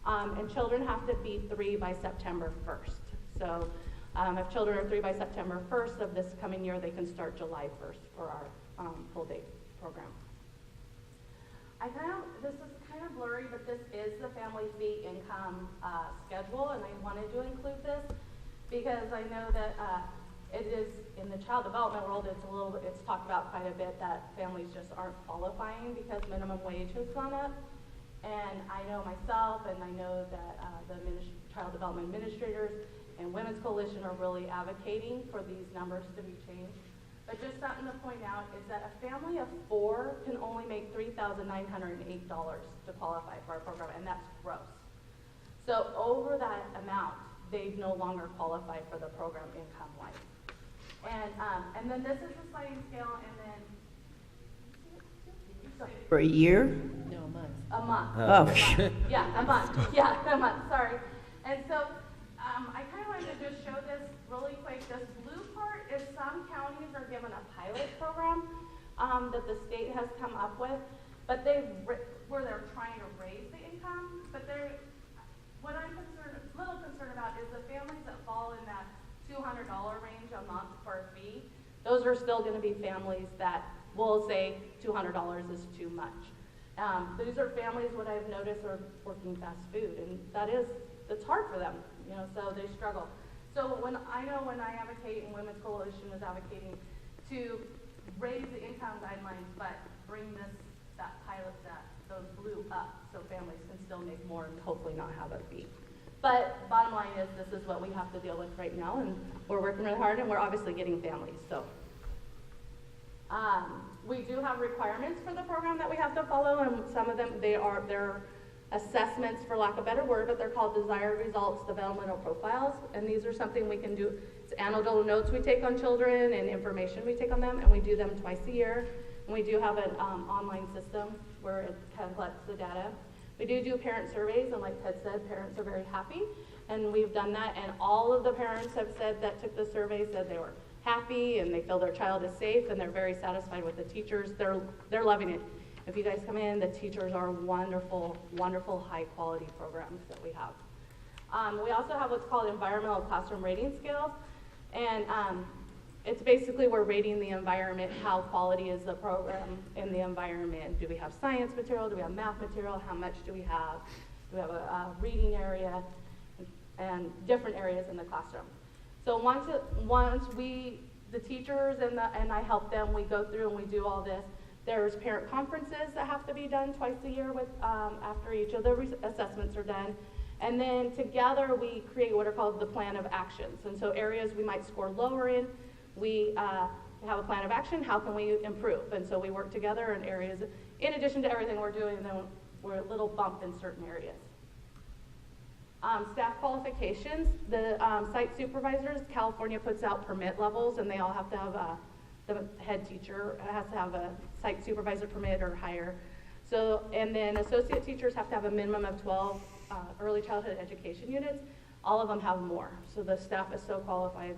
And children have to be 3 by September 1st. So if children are 3 by September 1st of this coming year, they can start July 1st for our full day program. This is kind of blurry, but this is the family fee income schedule, and I wanted to include this because I know that it is in the child development world. It's talked about quite a bit that families just aren't qualifying because minimum wage has gone up. And I know myself, and I know that the child development administrators and Women's Coalition are really advocating for these numbers to be changed. But just something to point out is that a family of 4 can only make $3,908 to qualify for our program, and that's gross. So over that amount, they no longer qualify for the program income-wise. And then this is the sliding scale, and then For a year? No, a month. a month. Oh. Yeah, a month. Yeah, a month. Sorry. And so I kind of wanted to just show this really quick. This blue part is some counties are given a pilot program that the state has come up with, but where they're trying to raise the income. But what I'm a little concerned about is the families that fall in that $200 range a month for a fee. Those are still going to be families that will say $200 is too much. These are families, what I've noticed, are working fast food, and it's hard for them, so they struggle. So when I advocate, and Women's Coalition is advocating to raise the income guidelines, but bring that pilot, those blue up, so families can still make more and hopefully not have a fee. But bottom line is, this is what we have to deal with right now, and we're working really hard, and we're obviously getting families. So we do have requirements for the program that we have to follow, and some of them, they're assessments, for lack of a better word, but they're called desired results developmental profiles, and these are something we can do. It's anecdotal notes we take on children and information we take on them, and we do them twice a year. And we do have an online system where it kind of collects the data. We do parent surveys, and like Ted said, parents are very happy, and we've done that, and all of the parents have said that took the survey said they were happy and they feel their child is safe, and they're very satisfied with the teachers. They're loving it. If you guys come in, the teachers are wonderful, wonderful high quality programs that we have. We also have what's called environmental classroom rating scales, and it's basically we're rating the environment, how quality is the program in the environment. Do we have science material? Do we have math material? How much do we have? Do we have a reading area and different areas in the classroom? So once the teachers and I help them, we go through and we do all this. There's parent conferences that have to be done twice a year after each of the assessments are done. And then together we create what are called the plan of actions. And so areas we might score lower in, we have a plan of action. How can we improve? And so we work together in areas, in addition to everything we're doing, then we're a little bump in certain areas. Staff qualifications, the site supervisors, California puts out permit levels, and they all have to have the head teacher has to have a site supervisor permit or higher. So, and then associate teachers have to have a minimum of 12 early childhood education units. All of them have more. So the staff is so qualified.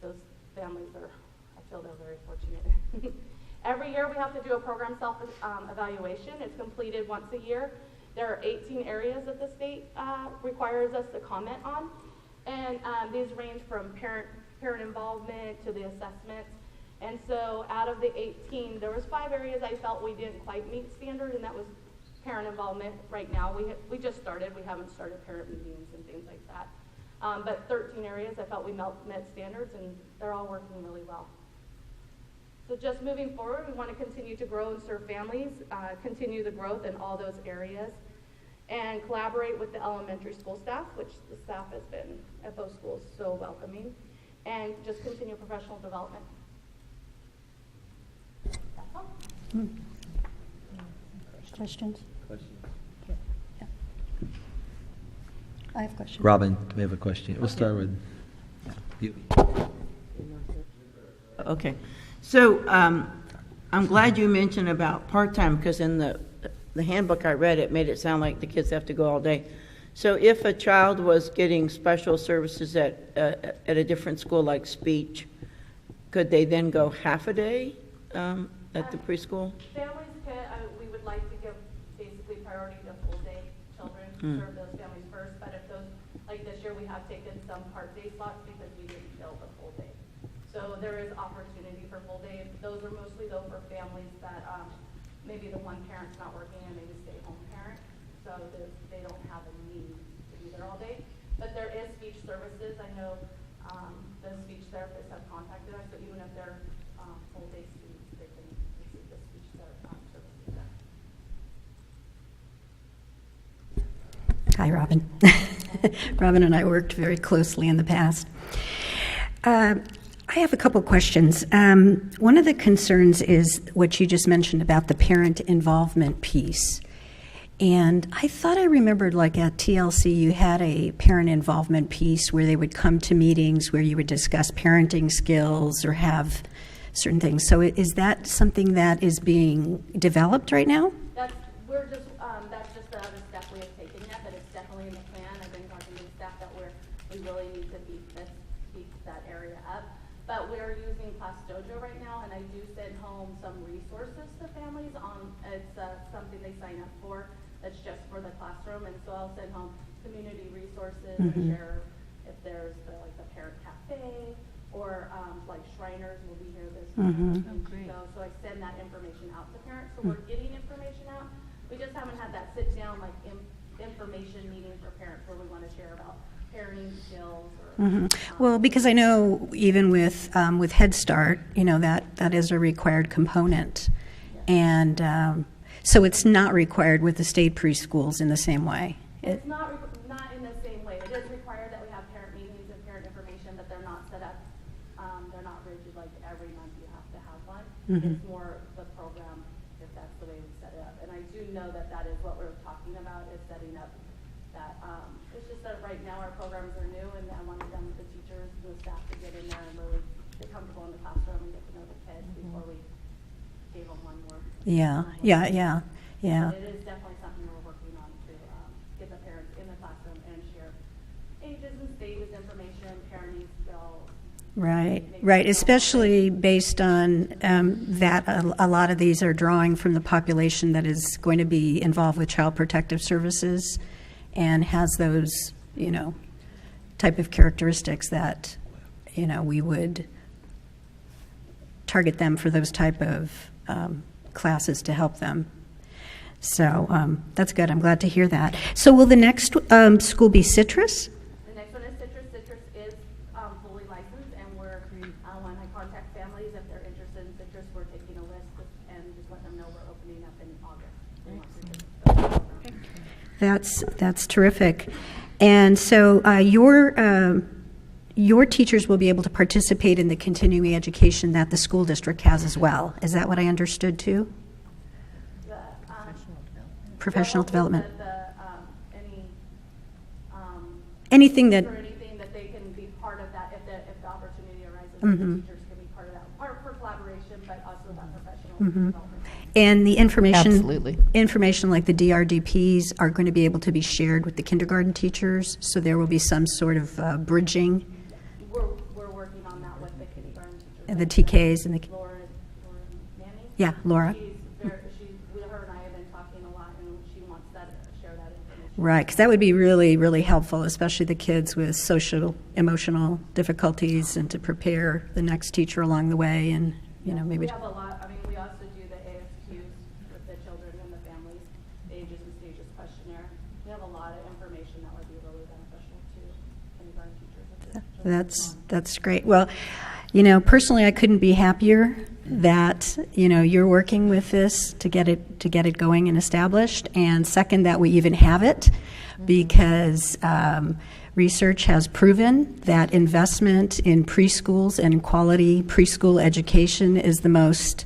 Those families I feel they're very fortunate. Every year we have to do a program self-evaluation. It's completed once a year. There are 18 areas that the state requires us to comment on. And these range from parent involvement to the assessments. And so out of the 18, there was 5 areas I felt we didn't quite meet standard, and that was parent involvement. Right now, we just started. We haven't started parent meetings and things like that. But 13 areas I felt we met standards, and they're all working really well. So just moving forward, we want to continue to grow and serve families, continue the growth in all those areas, and collaborate with the elementary school staff, which the staff has been at both schools so welcoming, and just continue professional development. Questions? Yeah. I have questions. Robin, we have a question. We'll start with you. Okay. So I'm glad you mentioned about part-time, because in the handbook I read, it made it sound like the kids have to go all day. So if a child was getting special services at a different school, like speech, could they then go half a day at the preschool? Families could, we would like to give basically priority to full day children, serve those families Like this year, we have taken some part-day slots because we didn't fill the full day. So there is opportunity for full day. Those are mostly though for families that maybe the one parent's not working and maybe stay-home parent, so they don't have a need to be there all day. But there is speech services. I know the speech therapists have contacted us, so even if they're full-day students, they can receive the speech services there. Hi, Robin. Robin and I worked very closely in the past. I have a couple questions. One of the concerns is what you just mentioned about the parent involvement piece. And I thought I remembered, like at TLC, you had a parent involvement piece where they would come to meetings where you would discuss parenting skills or have certain things. So is that something that is being developed right now? That's just the other step we have taken yet, but it's definitely in the plan. I've been talking to staff that we really need to beef that area up. But we're using Class Dojo right now, and I do send home some resources to families on, it's something they sign up for that's just for the classroom, and so I'll send home community resources and share if there's the parent cafe or like Shriners will be here this week. So I send that information out to parents. So we're getting information out. We just haven't had that sit down information meeting for parents where we want to share about parenting skills. Or, Well, because I know even with Head Start, that is a required component, and so it's not required with the state preschools in the same way. It's not in the same way. It is required that we have parent meetings and parent information, but they're not set up. They're not rigid like every month you have to have one. It's more the program if that's the way we set it up. And I do know that is what we're talking about is setting up that. It's just that right now our programs are new, and I wanted them, the teachers, the staff, to get in there and really get comfortable in the classroom and get to know the kids before we gave them one more. Yeah. But it is definitely something we're working on to get the parents in the classroom and share ages and stages information, parenting skills. Right. Especially based on that a lot of these are drawing from the population that is going to be involved with Child Protective Services and has those, type of characteristics that, we would target them for those type of classes to help them. So that's good. I'm glad to hear that. So will the next school be Citrus? The next one is Citrus. Citrus is fully licensed, and when I contact families, if they're interested in Citrus, we're taking a list and just let them know we're opening up in August. That's terrific. And so your teachers will be able to participate in the continuing education that the school district has as well. Is that what I understood too? Professional development. Anything that they can be part of that if the opportunity arises. The teachers can be part of that, part for collaboration, but also that professional development. And the information like the DRDPs are going to be able to be shared with the kindergarten teachers, so there will be some sort of bridging. We're working on that with the kindergarten teachers. And the TKs and the Laura Manning? Yeah, Laura. Her and I have been talking a lot, and she wants to share that information. Right, because that would be really, really helpful, especially the kids with social, emotional difficulties, and to prepare the next teacher along the way, and maybe. We have a lot. I mean, we also do the ASQs with the children and the families, the ages and stages questionnaire. We have a lot of information that would be really beneficial to kindergarten teachers. That's great. Well, personally, I couldn't be happier that you're working with this to get it going and established, and second, that we even have it, because research has proven that investment in preschools and quality preschool education is the most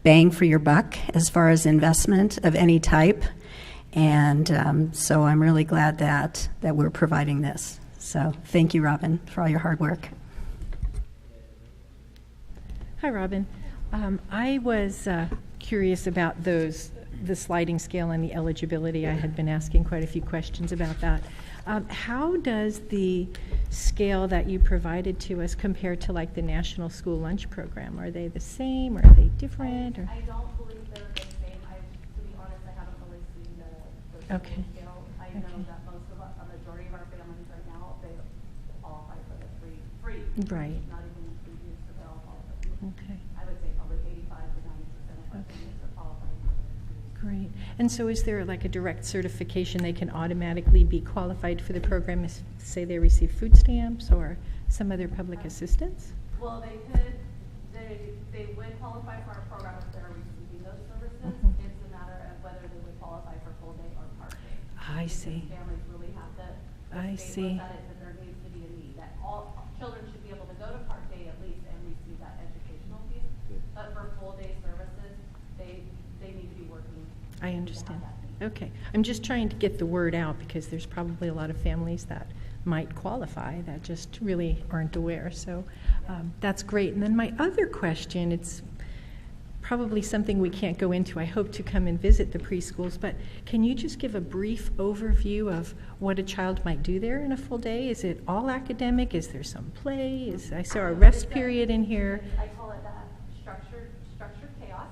bang for your buck as far as investment of any type, and so I'm really glad that we're providing this. So thank you, Robin, for all your hard work. Hi, Robin. I was curious about the sliding scale and the eligibility. I had been asking quite a few questions about that. How does the scale that you provided to us compare to like the National School Lunch Program? Are they the same, or are they different? I don't believe they're the same. To be honest, I haven't really seen the scale. I know that a majority of our families right now Right. Not even previous to the all. Okay. I would say probably 85 to 90% of our students are qualified for those. Great. And so is there like a direct certification they can automatically be qualified for the program if, say, they receive food stamps or some other public assistance? Well, they would qualify for our program if they're receiving those services. It's a matter of whether they would qualify for full day or part day. I see. Families really have to I stay see. with that there needs to be a need, that all children should be able to go to part day at least and receive that educational piece. But for full day services, they need to be working. I understand. Okay. I'm just trying to get the word out because there's probably a lot of families that might qualify that just really aren't aware. So that's great. And then my other question, it's probably something we can't go into. I hope to come and visit the preschools, but can you just give a brief overview of what a child might do there in a full day? Is it all academic? Is there some play? I saw a rest period in here. I call it structured chaos.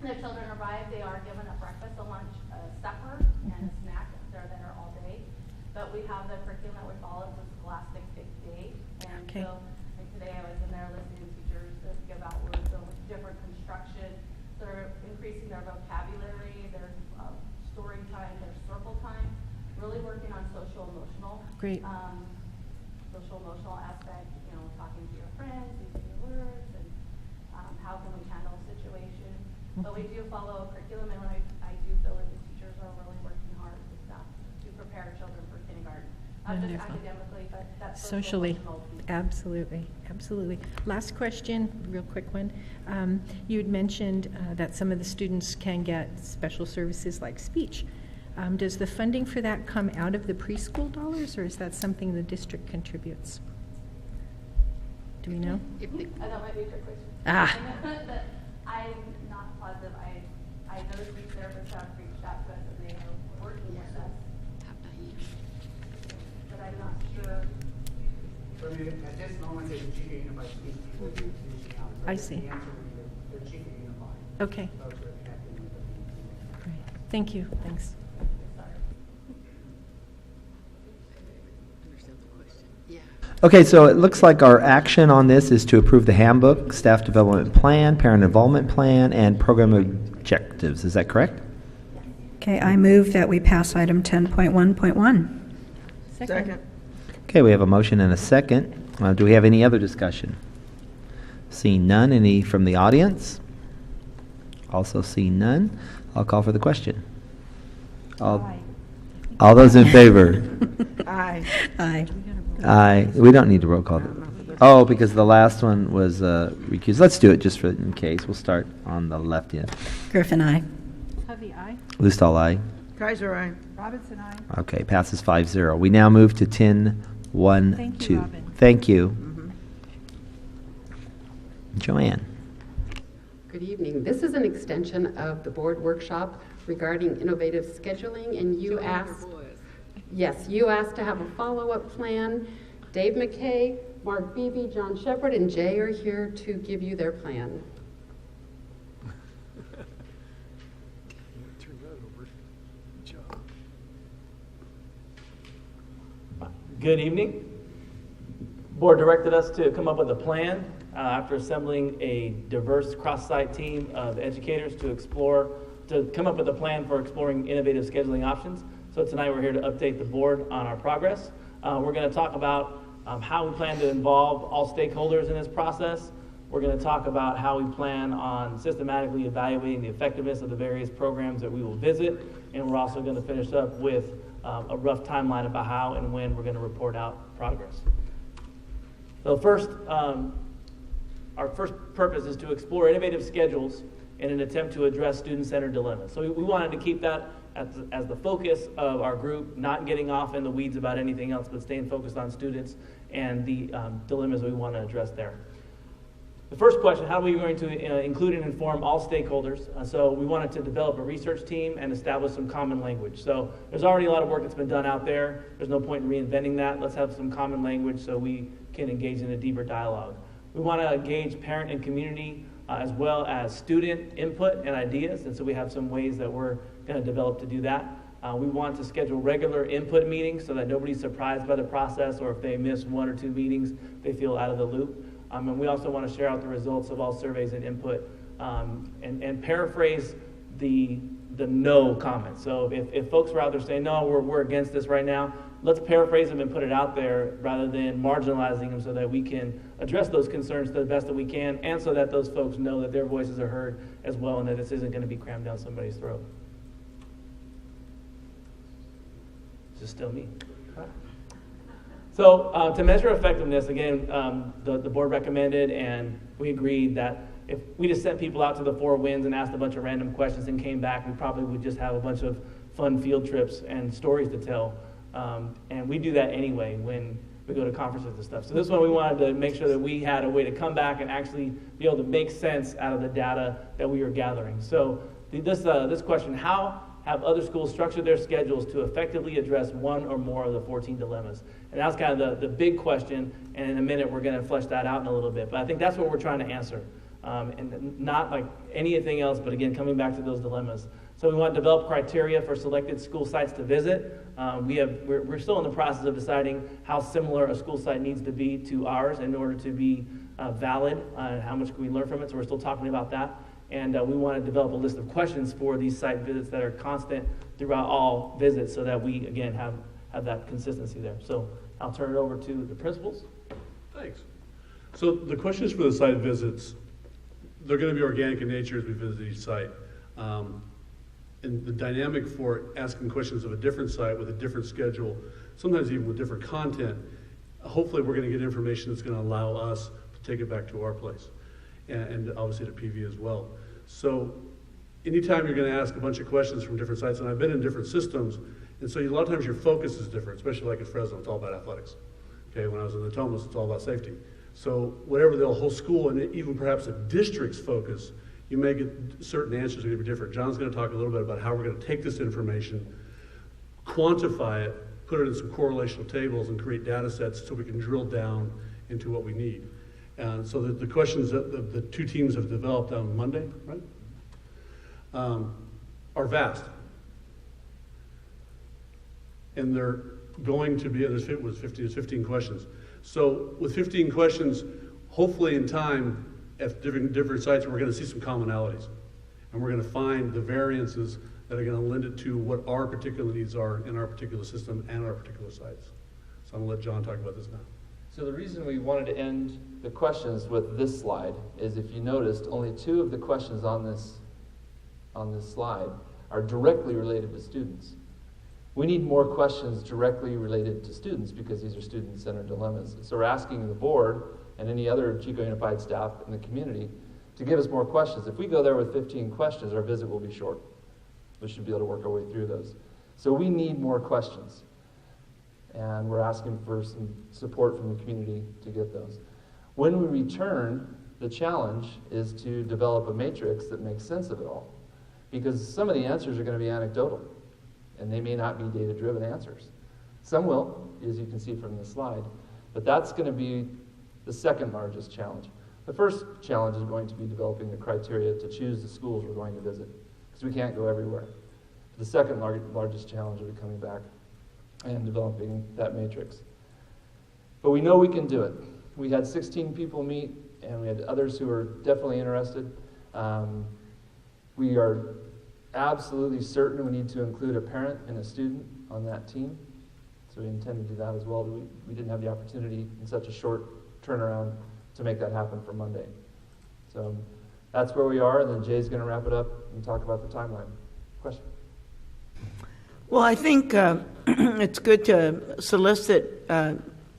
The children arrive, they are given a breakfast, a lunch, a supper, and a snack. They're there all day. But we have the curriculum that we follow, it's a scholastic big day. And Okay. so like today I was in there listening to teachers that give out words of different construction. They're increasing their vocabulary, their story time, their circle time, really working on social emotional. Great. Social emotional aspect, talking to your friends, using your words, and how can we handle a situation. But we do follow a curriculum, and I do feel that the teachers are really working hard with staff to prepare children for kindergarten. Not just Wonderful. academically, but that Socially. social emotional piece. Absolutely. Absolutely. Last question, real quick one. You had mentioned that some of the students can get special services like speech. Does the funding for that come out of the preschool dollars, or is that something the district contributes? Do we know? That might be a trick question. Ah. But I'm not positive. I know speech therapists have reached out to us and they are working with us. But I'm not sure. So at this moment, there's Chico Unified Speech people reaching out. So I see. The answer would be they're Chico Unified. Okay. Those are connecting with them. Great. Thank you. Thanks. Okay, so it looks like our action on this is to approve the handbook, staff development plan, parent involvement plan, and program objectives. Is that correct? Okay, I move that we pass item 10.1.1. Second. Okay, we have a motion and a second. Do we have any other discussion? Seeing none. Any from the audience? Also seeing none. I'll call for the question. All those in favor? Aye. Aye. Aye. We don't need to roll call. Oh, because the last one was recused. Let's do it just for in case. We'll start on the left end. Griffin, aye. Hovey, aye. Lustall, aye. Kaiser, aye. Robinson, aye. Okay, passes 5-0. We now move to 10.1.2. Thank you, Robin. Thank you. Joanne. Good evening. This is an extension of the board workshop regarding innovative scheduling, and you asked, yes, you asked to have a follow-up plan. Dave McKay, Mark Beebe, John Shepard, and Jay are here to give you their plan. Good evening. Board directed us to come up with a plan after assembling a diverse cross-site team of educators to come up with a plan for exploring innovative scheduling options. So tonight we're here to update the board on our progress. We're going to talk about how we plan to involve all stakeholders in this process. We're going to talk about how we plan on systematically evaluating the effectiveness of the various programs that we will visit. And we're also going to finish up with a rough timeline about how and when we're going to report out progress. So first, our first purpose is to explore innovative schedules in an attempt to address student-centered dilemmas. So we wanted to keep that as the focus of our group, not getting off in the weeds about anything else, but staying focused on students and the dilemmas we want to address there. The first question, how are we going to include and inform all stakeholders? So we wanted to develop a research team and establish some common language. So there's already a lot of work that's been done out there. There's no point in reinventing that. Let's have some common language so we can engage in a deeper dialogue. We want to engage parent and community as well as student input and ideas, and so we have some ways that we're going to develop to do that. We want to schedule regular input meetings so that nobody's surprised by the process, or if they miss 1 or 2 meetings, they feel out of the loop. And we also want to share out the results of all surveys and input, and paraphrase the no comments. So if folks are out there saying, no, we're against this right now, let's paraphrase them and put it out there rather than marginalizing them, so that we can address those concerns to the best that we can, and so that those folks know that their voices are heard as well, and that this isn't going to be crammed down somebody's throat. It's still me. So to measure effectiveness, again, the board recommended, and we agreed that if we just sent people out to the 4 winds and asked a bunch of random questions and came back, we probably would just have a bunch of fun field trips and stories to tell. And we do that anyway when we go to conferences and stuff. So this one, we wanted to make sure that we had a way to come back and actually be able to make sense out of the data that we were gathering. So this question, how have other schools structured their schedules to effectively address one or more of the 14 dilemmas? And that's kind of the big question, and in a minute we're going to flesh that out in a little bit. But I think that's what we're trying to answer, and not like anything else, but again, coming back to those dilemmas. So we want to develop criteria for selected school sites to visit. We're still in the process of deciding how similar a school site needs to be to ours in order to be valid, how much can we learn from it, so we're still talking about that. And we want to develop a list of questions for these site visits that are constant throughout all visits, so that we, again, have that consistency there. So I'll turn it over to the principals. Thanks. So the questions for the site visits, they're going to be organic in nature as we visit each site. And the dynamic for asking questions of a different site with a different schedule, sometimes even with different content, hopefully we're going to get information that's going to allow us to take it back to our place, and obviously to PV as well. So anytime you're going to ask a bunch of questions from different sites, and I've been in different systems, and so a lot of times your focus is different, especially like at Fresno, it's all about athletics. Okay, when I was in the Thomas, it's all about safety. So whatever the whole school and even perhaps a district's focus, you may get certain answers are going to be different. John's going to talk a little bit about how we're going to take this information, quantify it, put it in some correlational tables, and create data sets so we can drill down into what we need. And so the questions that the 2 teams have developed on Monday, right, are vast. And they're going to be, there's 15 questions. So with 15 questions, hopefully in time, at different sites, we're going to see some commonalities. And we're going to find the variances that are going to lend it to what our particular needs are in our particular system and our particular sites. So I'm going to let John talk about this now. So the reason we wanted to end the questions with this slide is, if you noticed, only 2 of the questions on this slide are directly related to students. We need more questions directly related to students, because these are student-centered dilemmas. So we're asking the board and any other Chico Unified staff in the community to give us more questions. If we go there with 15 questions, our visit will be short. We should be able to work our way through those. So we need more questions. And we're asking for some support from the community to get those. When we return, the challenge is to develop a matrix that makes sense of it all. Because some of the answers are going to be anecdotal, and they may not be data-driven answers. Some will, as you can see from the slide. But that's going to be the second largest challenge. The first challenge is going to be developing the criteria to choose the schools we're going to visit, because we can't go everywhere. The second largest challenge will be coming back and developing that matrix. But we know we can do it. We had 16 people meet, and we had others who were definitely interested. We are absolutely certain we need to include a parent and a student on that team. So we intend to do that as well. We didn't have the opportunity in such a short turnaround to make that happen for Monday. So that's where we are, and then Jay's going to wrap it up and talk about the timeline. Question? Well, I think it's good to solicit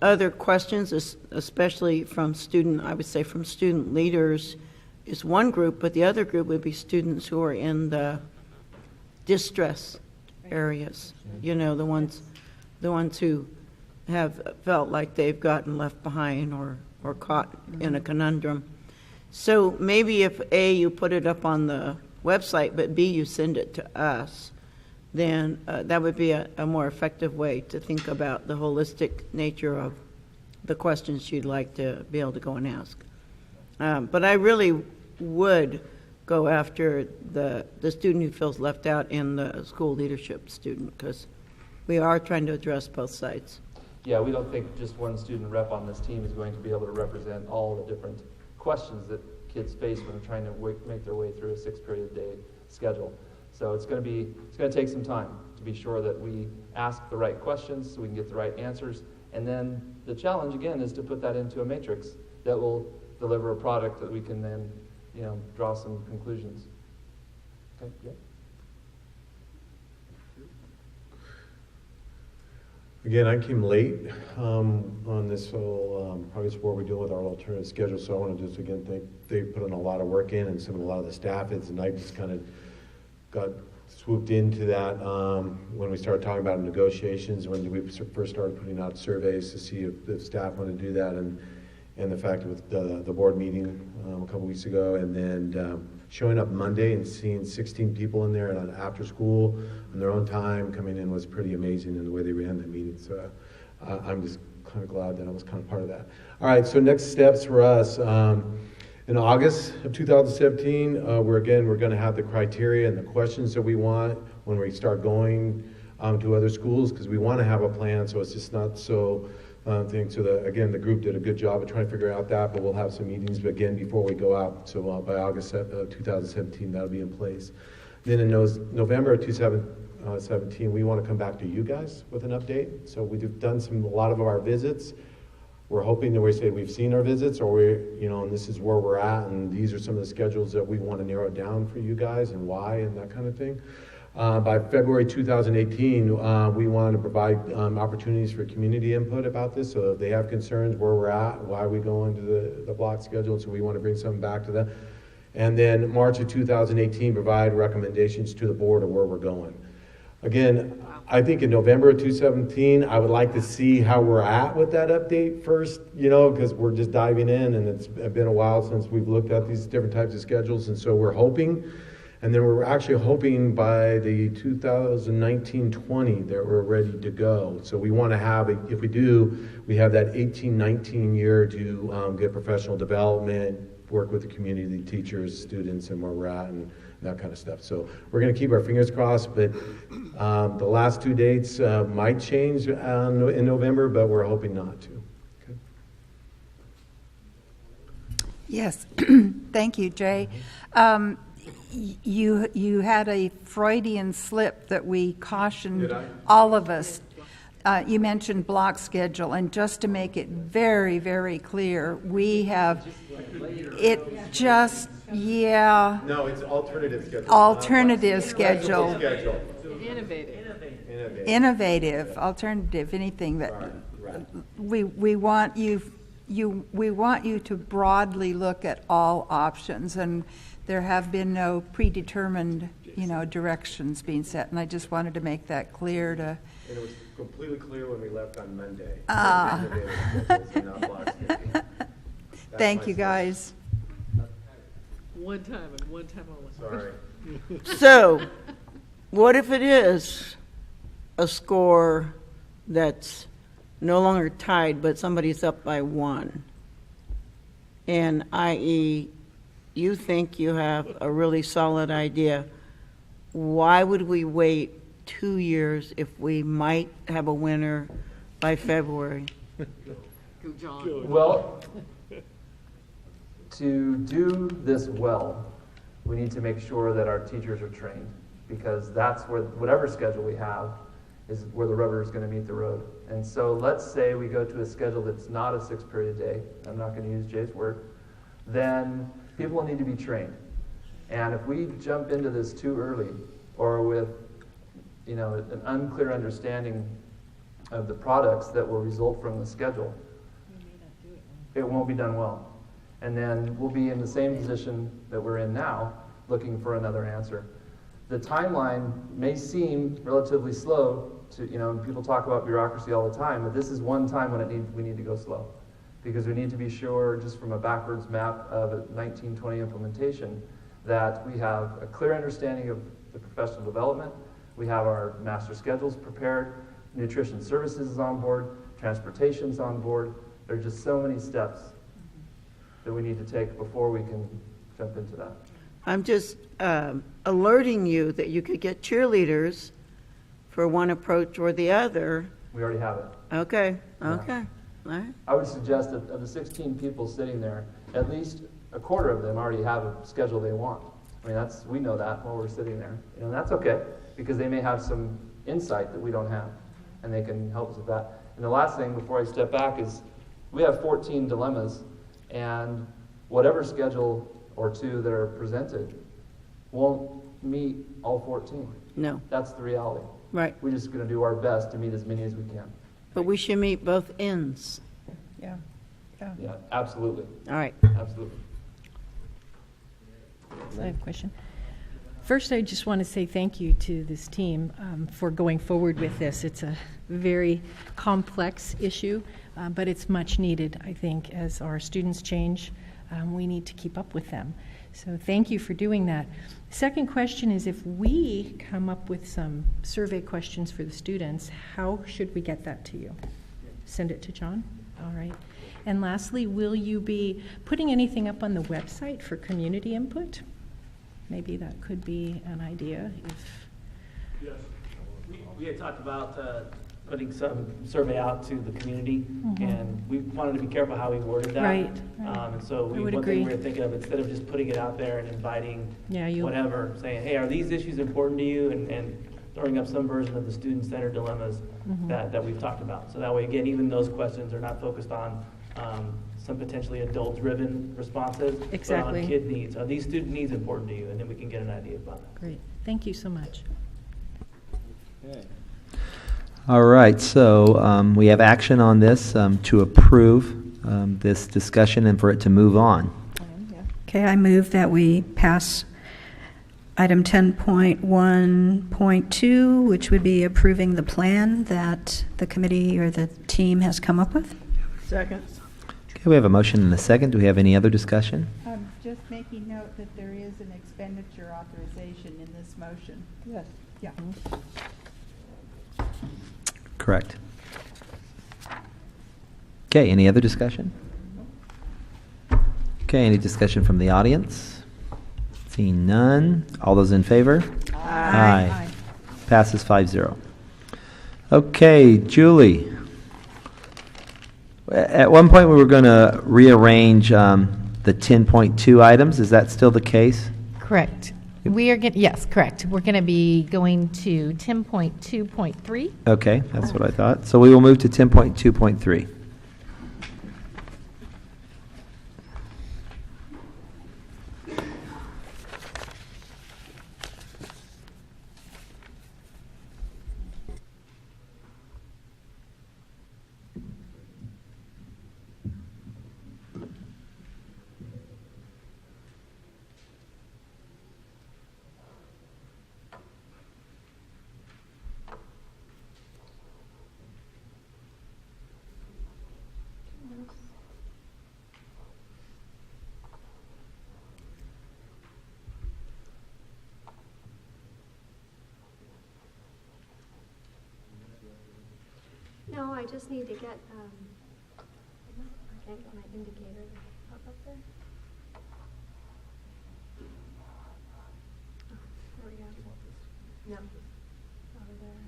other questions, especially from I would say from student leaders is one group, but the other group would be students who are in the distress areas, the ones who have felt like they've gotten left behind or caught in a conundrum. So maybe if A, you put it up on the website, but B, you send it to us, then that would be a more effective way to think about the holistic nature of the questions you'd like to be able to go and ask. But I really would go after the student who feels left out and the school leadership student, because we are trying to address both sides. Yeah, we don't think just one student rep on this team is going to be able to represent all the different questions that kids face when they're trying to make their way through a 6-period-a-day schedule. So it's going to take some time to be sure that we ask the right questions so we can get the right answers. And then the challenge, again, is to put that into a matrix that will deliver a product that we can then, draw some conclusions. Okay, yeah. Again, I came late on this whole progress board. We're dealing with our alternative schedule, so I want to just again thank they put in a lot of work in, and a lot of the staff is, and I just kind of got swooped into that when we started talking about negotiations, when we first started putting out surveys to see if the staff want to do that, and the fact with the board meeting a couple weeks ago, and then showing up Monday and seeing 16 people in there and after school on their own time coming in was pretty amazing in the way they ran that meeting. So I'm just kind of glad that I was kind of part of that. All right, so next steps for us. In August of 2017, we're going to have the criteria and the questions that we want when we start going to other schools, because we want to have a plan so it's just not so thing. So the group did a good job of trying to figure out that, but we'll have some meetings again before we go out. So by August of 2017, that'll be in place. Then in November of 2017, we want to come back to you guys with an update. So we've done a lot of our visits. We're hoping that we've seen our visits, or and this is where we're at, and these are some of the schedules that we want to narrow down for you guys and why and that kind of thing. By February 2018, we want to provide opportunities for community input about this. So if they have concerns where we're at, why we go into the block schedule, so we want to bring something back to them. And then March of 2018, provide recommendations to the board of where we're going. Again, I think in November of 2017, I would like to see how we're at with that update first, because we're just diving in, and it's been a while since we've looked at these different types of schedules, and so we're hoping. And then we're actually hoping by the 2019-20 that we're ready to go. So we want to have, if we do, we have that 18-19 year to get professional development, work with the community, teachers, students, and where we're at, and that kind of stuff. So we're going to keep our fingers crossed, but the last 2 dates might change in November, but we're hoping not to. Okay. Yes, thank you, Jay. You had a Freudian slip that we cautioned all of us. You mentioned block schedule, and just to make it very, very clear, we have it just, yeah. No, it's alternative schedule. Alternative schedule. Innovative. Alternative, anything that we want you to broadly look at all options, and there have been no predetermined, directions being set, and I just wanted to make that clear to. And it was completely clear when we left on Monday. Thank you, guys. One time and one time only. Sorry. So, what if it is a score that's no longer tied, but somebody's up by 1? And i.e., you think you have a really solid idea, why would we wait 2 years if we might have a winner by February? Go, John. Well, to do this well, we need to make sure that our teachers are trained, because that's where whatever schedule we have is where the rubber is going to meet the road. And so let's say we go to a schedule that's not a 6-period-a-day. I'm not going to use Jay's word. Then people need to be trained. And if we jump into this too early, or with an unclear understanding of the products that will result from the schedule, it won't be done well. And then we'll be in the same position that we're in now, looking for another answer. The timeline may seem relatively slow to, people talk about bureaucracy all the time, but this is one time when we need to go slow. Because we need to be sure, just from a backwards map of a 1920 implementation, that we have a clear understanding of the professional development, we have our master schedules prepared, nutrition services is on board, transportation's on board. There are just so many steps that we need to take before we can jump into that. I'm just alerting you that you could get cheerleaders for one approach or the other. We already have it. Okay, Yeah. okay, all right. I would suggest that of the 16 people sitting there, at least a quarter of them already have a schedule they want. I mean, we know that while we're sitting there. And that's okay, because they may have some insight that we don't have, and they can help us with that. And the last thing before I step back is we have 14 dilemmas, and whatever schedule or two that are presented won't meet all 14. No. That's the reality. Right. We're just going to do our best to meet as many as we can. But we should meet both ends. Yeah. Yeah, absolutely. All right. Absolutely. I have a question. First, I just want to say thank you to this team for going forward with this. It's a very complex issue, but it's much needed, I think, as our students change. We need to keep up with them. So thank you for doing that. Second question is, if we come up with some survey questions for the students, how should we get that to you? Send it to John? All right. And lastly, will you be putting anything up on the website for community input? Maybe that could be an idea if... Yes. We had talked about putting some survey out to the community, and we wanted to be careful how we worded that. Right. And so I would one agree. thing we were thinking of, instead of just putting it out there and inviting Yeah, whatever, saying, hey, are these issues important to you? And throwing up some version of the student-centered dilemmas that we've talked about. So that way, again, even those questions are not focused on some potentially adult-driven responses, Exactly. but on kid needs. Are these student needs important to you? And then we can get an idea about it. Great. Thank you so much. All right, so we have action on this to approve this discussion and for it to move on. Okay, I move that we pass item 10.1.2, which would be approving the plan that the committee or the team has come up with. Second. Okay, we have a motion and a second. Do we have any other discussion? I'm just making note that there is an expenditure authorization in this motion. Yes. Yeah. Correct. Okay, any other discussion? Okay, any discussion from the audience? Seeing none. All those in favor? Aye. Passes 5-0. Okay, Julie. At one point, we were going to rearrange the 10.2 items. Is that still the case? Correct. We are yes, correct. We're going to be going to 10.2.3. Okay, that's what I thought. So we will move to 10.2.3. No, I just need to get, I can't get my indicator to pop up there. Oh, there we go. No, over there.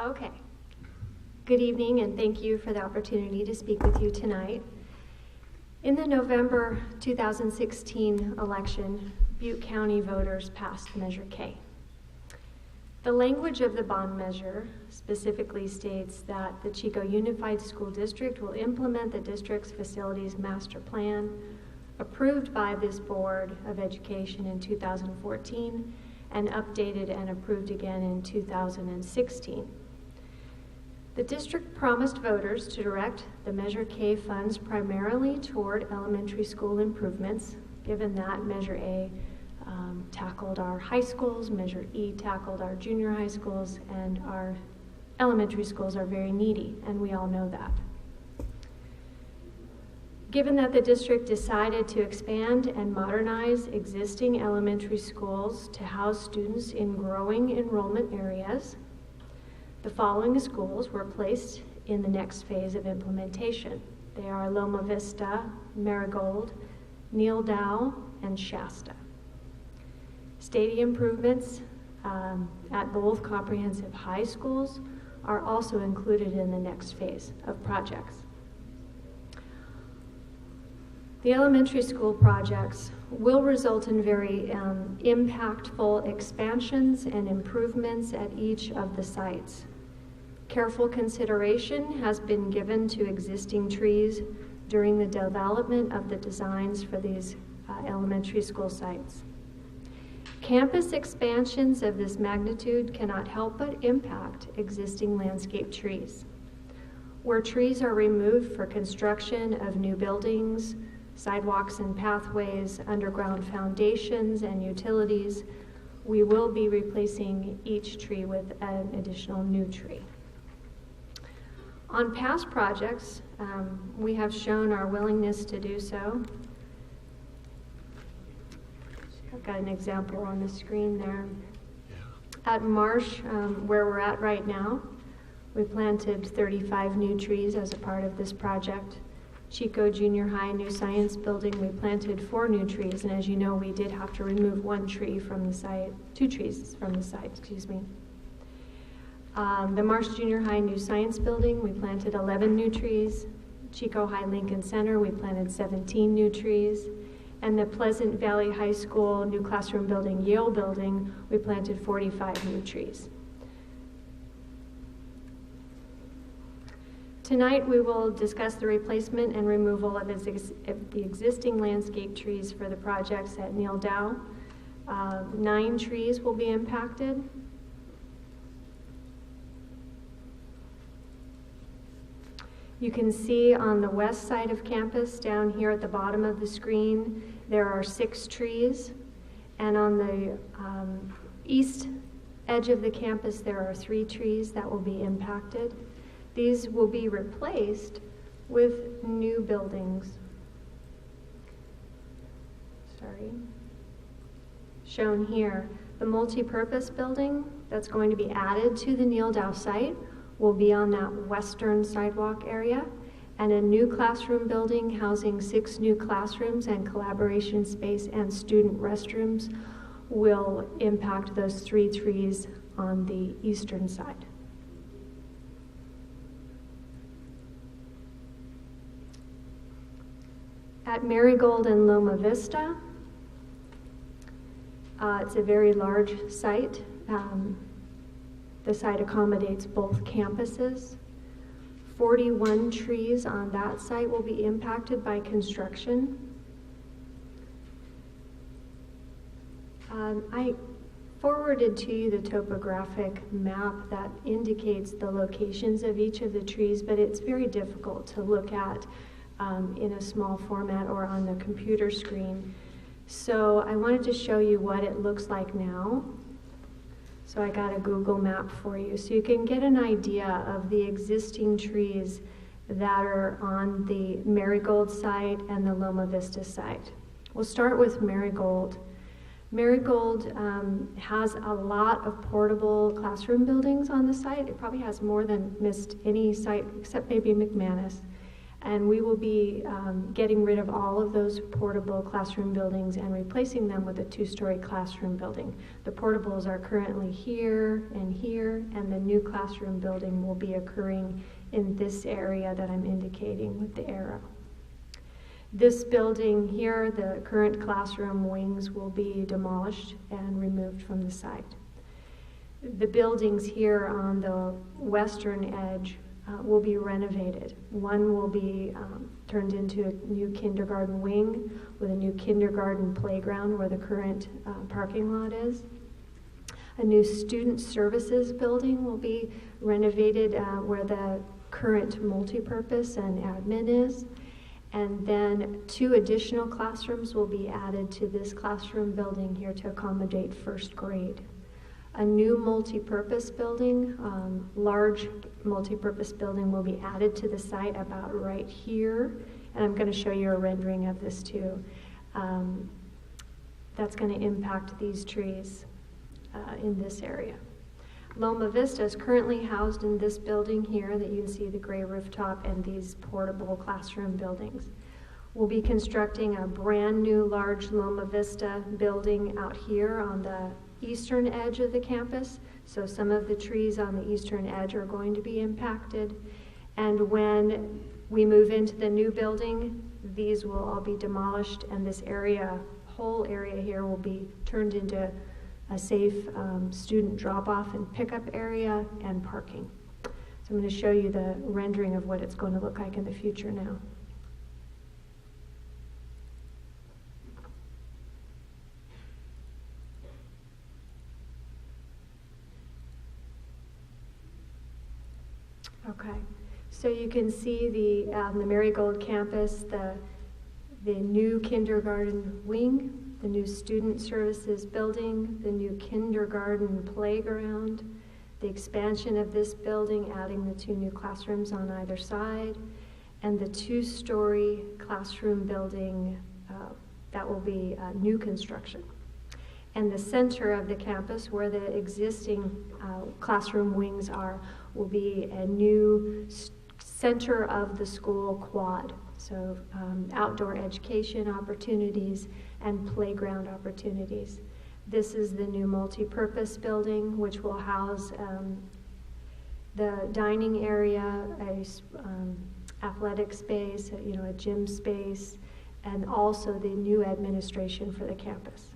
Okay. Good evening, and thank you for the opportunity to speak with you tonight. In the November 2016 election, Butte County voters passed Measure K. The language of the bond measure specifically states that the Chico Unified School District will implement the district's facilities master plan approved by this Board of Education in 2014 and updated and approved again in 2016. The district promised voters to direct the Measure K funds primarily toward elementary school improvements, given that Measure A tackled our high schools, Measure E tackled our junior high schools, and our elementary schools are very needy, and we all know that. Given that the district decided to expand and modernize existing elementary schools to house students in growing enrollment areas, the following schools were placed in the next phase of implementation. They are Loma Vista, Marigold, Neil Dow, and Shasta. Stadium improvements at both comprehensive high schools are also included in the next phase of projects. The elementary school projects will result in very impactful expansions and improvements at each of the sites. Careful consideration has been given to existing trees during the development of the designs for these elementary school sites. Campus expansions of this magnitude cannot help but impact existing landscape trees. Where trees are removed for construction of new buildings, sidewalks and pathways, underground foundations, and utilities, we will be replacing each tree with an additional new tree. On past projects, we have shown our willingness to do so. I've got an example on the screen there. At Marsh, where we're at right now, we planted 35 new trees as a part of this project. Chico Junior High new science building, we planted 4 new trees, and as you know, we did have to remove 1 tree from the site, 2 trees from the site, excuse me. The Marsh Junior High new science building, we planted 11 new trees. Chico High Lincoln Center, we planted 17 new trees. And the Pleasant Valley High School new classroom building, Yale building, we planted 45 new trees. Tonight we will discuss the replacement and removal of the existing landscape trees for the projects at Neil Dow. 9 trees will be impacted. You can see on the west side of campus, down here at the bottom of the screen, there are 6 trees. And on the east edge of the campus, there are 3 trees that will be impacted. These will be replaced with new buildings. Sorry. Shown here, the multi-purpose building that's going to be added to the Neil Dow site will be on that western sidewalk area, and a new classroom building housing 6 new classrooms and collaboration space and student restrooms will impact those 3 trees on the eastern side. At Marigold and Loma Vista, it's a very large site. The site accommodates both campuses. 41 trees on that site will be impacted by construction. I forwarded to you the topographic map that indicates the locations of each of the trees, but it's very difficult to look at in a small format or on the computer screen. So I wanted to show you what it looks like now. So I got a Google map for you, so you can get an idea of the existing trees that are on the Marigold site and the Loma Vista site. We'll start with Marigold. Marigold has a lot of portable classroom buildings on the site. It probably has more than missed any site except maybe McManus. And we will be getting rid of all of those portable classroom buildings and replacing them with a 2-story classroom building. The portables are currently here, and the new classroom building will be occurring in this area that I'm indicating with the arrow. This building here, the current classroom wings, will be demolished and removed from the site. The buildings here on the western edge will be renovated. One will be turned into a new kindergarten wing with a new kindergarten playground where the current parking lot is. A new student services building will be renovated where the current multipurpose and admin is. And then 2 additional classrooms will be added to this classroom building here to accommodate 1st grade. A new multi-purpose building, large multi-purpose building will be added to the site about right here. And I'm going to show you a rendering of this too. That's going to impact these trees in this area. Loma Vista is currently housed in this building here that you can see, the gray rooftop, and these portable classroom buildings. We'll be constructing a brand new large Loma Vista building out here on the eastern edge of the campus. So some of the trees on the eastern edge are going to be impacted. And when we move into the new building, these will all be demolished, and this area, whole area here, will be turned into a safe student drop-off and pickup area and parking. So I'm going to show you the rendering of what it's going to look like in the future now. Okay, so you can see the Marigold campus, the new kindergarten wing, the new student services building, the new kindergarten playground, the expansion of this building, adding the 2 new classrooms on either side, and the 2-story classroom building that will be new construction. And the center of the campus, where the existing classroom wings are, will be a new center of the school quad. So outdoor education opportunities and playground opportunities. This is the new multi-purpose building, which will house the dining area, a athletic space, a gym space, and also the new administration for the campus.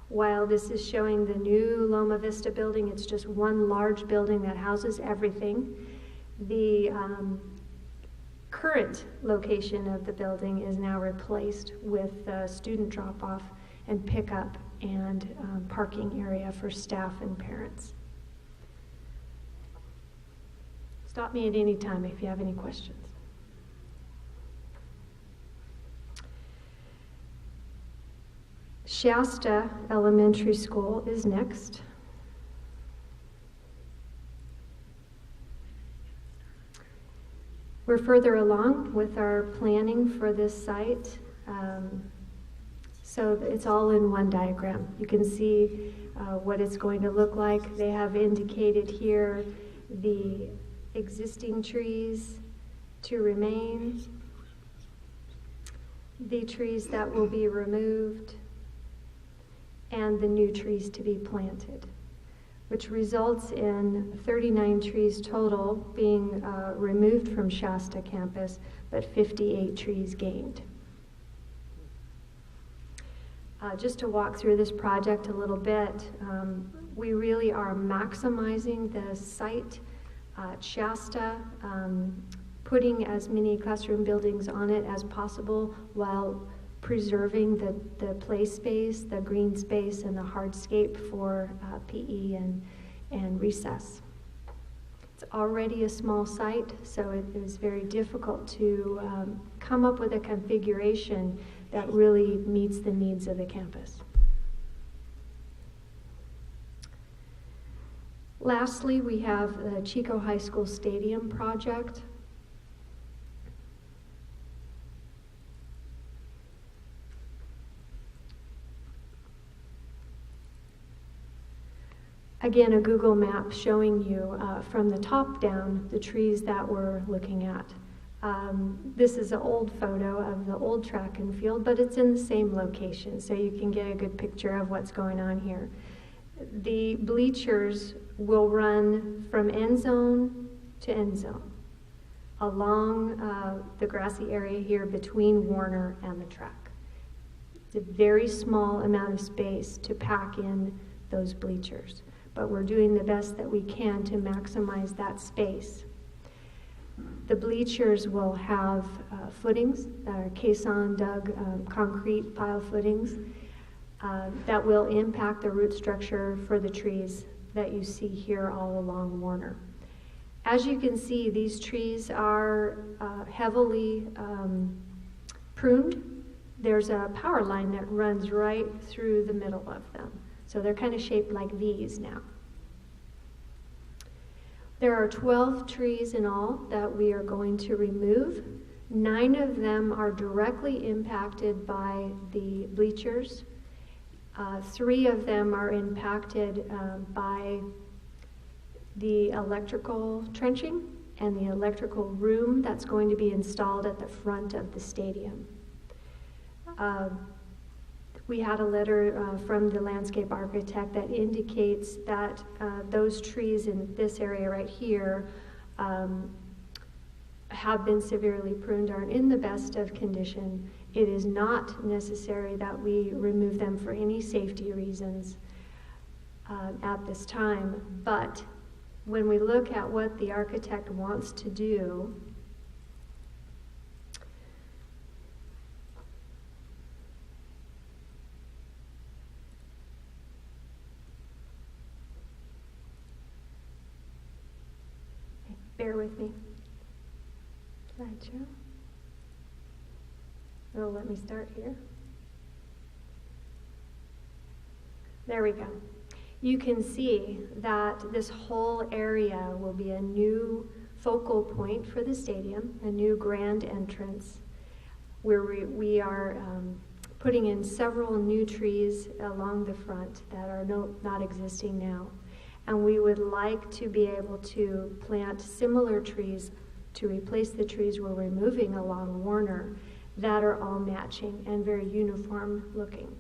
While this is showing the new Loma Vista building, it's just one large building that houses everything. The current location of the building is now replaced with student drop-off and pickup and parking area for staff and parents. Stop me at any time if you have any questions. Shasta Elementary School is next. We're further along with our planning for this site. So it's all in one diagram. You can see what it's going to look like. They have indicated here the existing trees to remain, the trees that will be removed, and the new trees to be planted, which results in 39 trees total being removed from Shasta campus, but 58 trees gained. Just to walk through this project a little bit, we really are maximizing the site at Shasta, putting as many classroom buildings on it as possible while preserving the play space, the green space, and the hardscape for PE and recess. It's already a small site, so it is very difficult to come up with a configuration that really meets the needs of the campus. Lastly, we have the Chico High School Stadium project. Again, a Google map showing you from the top down the trees that we're looking at. This is an old photo of the old track and field, but it's in the same location, so you can get a good picture of what's going on here. The bleachers will run from end zone to end zone along the grassy area here between Warner and the track. It's a very small amount of space to pack in those bleachers, but we're doing the best that we can to maximize that space. The bleachers will have footings that are caisson dug concrete pile footings that will impact the root structure for the trees that you see here all along Warner. As you can see, these trees are heavily pruned. There's a power line that runs right through the middle of them. So they're kind of shaped like V's now. There are 12 trees in all that we are going to remove. 9 of them are directly impacted by the bleachers. 3 of them are impacted by the electrical trenching and the electrical room that's going to be installed at the front of the stadium. We had a letter from the landscape architect that indicates that those trees in this area right here have been severely pruned, aren't in the best of condition. It is not necessary that we remove them for any safety reasons at this time, but when we look at what the architect wants to do, bear with me. Slideshow. Oh, let me start here. There we go. You can see that this whole area will be a new focal point for the stadium, a new grand entrance, where we are putting in several new trees along the front that are not existing now. And we would like to be able to plant similar trees to replace the trees we're removing along Warner that are all matching and very uniform looking.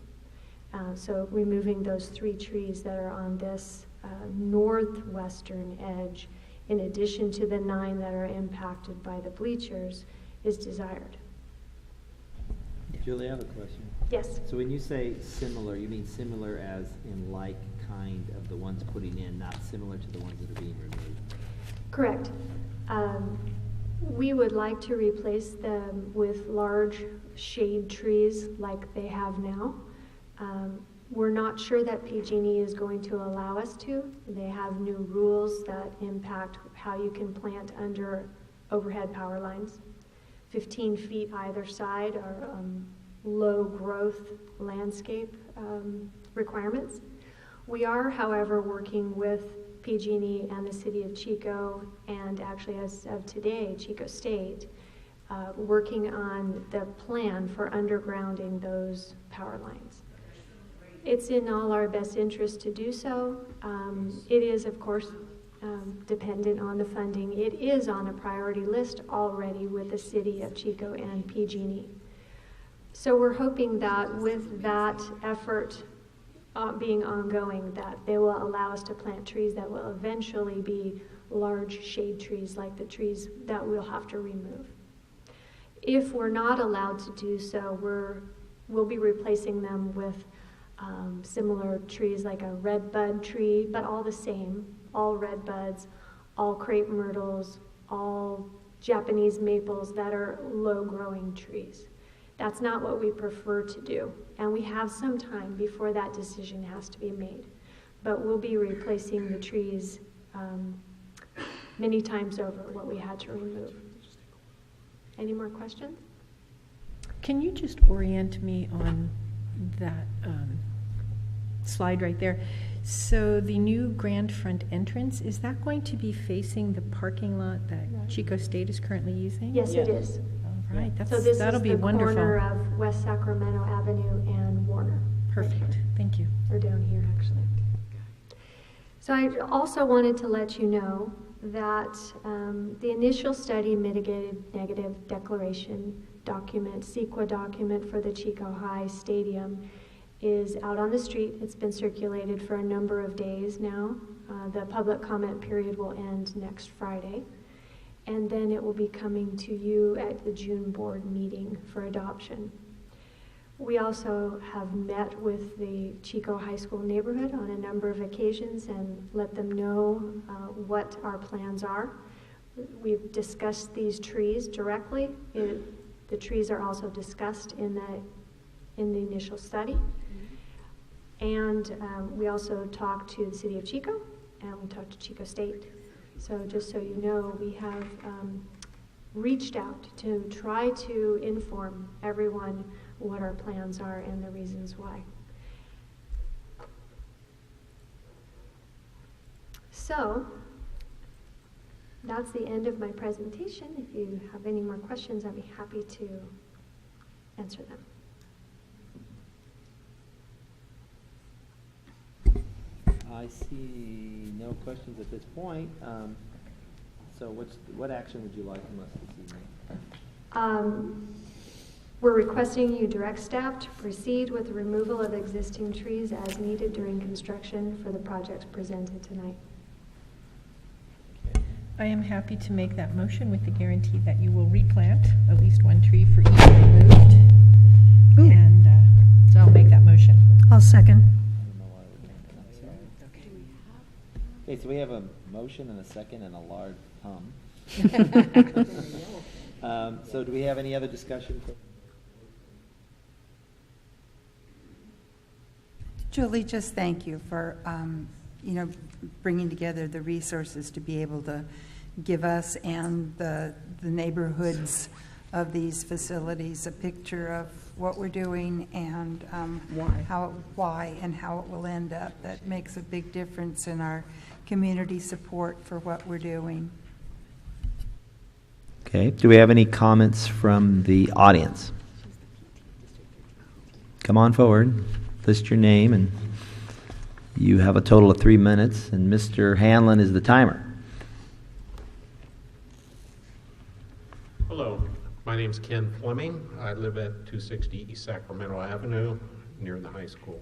So removing those 3 trees that are on this northwestern edge, in addition to the 9 that are impacted by the bleachers, is desired. Julie, I have a question. Yes. So when you say similar, you mean similar as in like kind of the ones putting in, not similar to the ones that are being removed? Correct. We would like to replace them with large shade trees like they have now. We're not sure that PG&E is going to allow us to. They have new rules that impact how you can plant under overhead power lines. 15 feet either side are low growth landscape requirements. We are, however, working with PG&E and the city of Chico, and actually as of today, Chico State, working on the plan for undergrounding those power lines. It's in all our best interest to do so. It is, of course, dependent on the funding. It is on a priority list already with the city of Chico and PG&E. So we're hoping that with that effort being ongoing, that they will allow us to plant trees that will eventually be large shade trees like the trees that we'll have to remove. If we're not allowed to do so, we'll be replacing them with similar trees like a red bud tree, but all the same, all red buds, all crepe myrtles, all Japanese maples that are low growing trees. That's not what we prefer to do, and we have some time before that decision has to be made. But we'll be replacing the trees many times over what we had to remove. Any more questions? Can you just orient me on that slide right there? So the new grand front entrance, is that going to be facing the parking lot that Chico State is currently using? Yes, it is. All right, So this that'll is be the wonderful. corner of West Sacramento Avenue and Warner. Perfect. Thank you. Or down here, actually. So I also wanted to let you know that the initial study mitigated negative declaration document, CEQA document for the Chico High Stadium is out on the street. It's been circulated for a number of days now. The public comment period will end next Friday. And then it will be coming to you at the June board meeting for adoption. We also have met with the Chico High School neighborhood on a number of occasions and let them know what our plans are. We've discussed these trees directly. The trees are also discussed in the initial study. And we also talked to the city of Chico, and we talked to Chico State. So just so you know, we have reached out to try to inform everyone what our plans are and the reasons why. So that's the end of my presentation. If you have any more questions, I'd be happy to answer them. I see no questions at this point. So what action would you like from us this evening? We're requesting you direct staff to proceed with the removal of existing trees as needed during construction for the projects presented tonight. I am happy to make that motion with the guarantee that you will replant at least one tree for each removed. And so I'll make that motion. I'll second. Okay, so we have a motion and a second and a large hum. So do we have any other discussion? Julie, just thank you for, bringing together the resources to be able to give us and the neighborhoods of these facilities a picture of what we're doing and why and how it will end up. That makes a big difference in our community support for what we're doing. Okay, do we have any comments from the audience? Come on forward, list your name, and you have a total of 3 minutes, and Mr. Hanlon is the timer. Hello, my name's Ken Fleming. I live at 260 East Sacramento Avenue near the high school.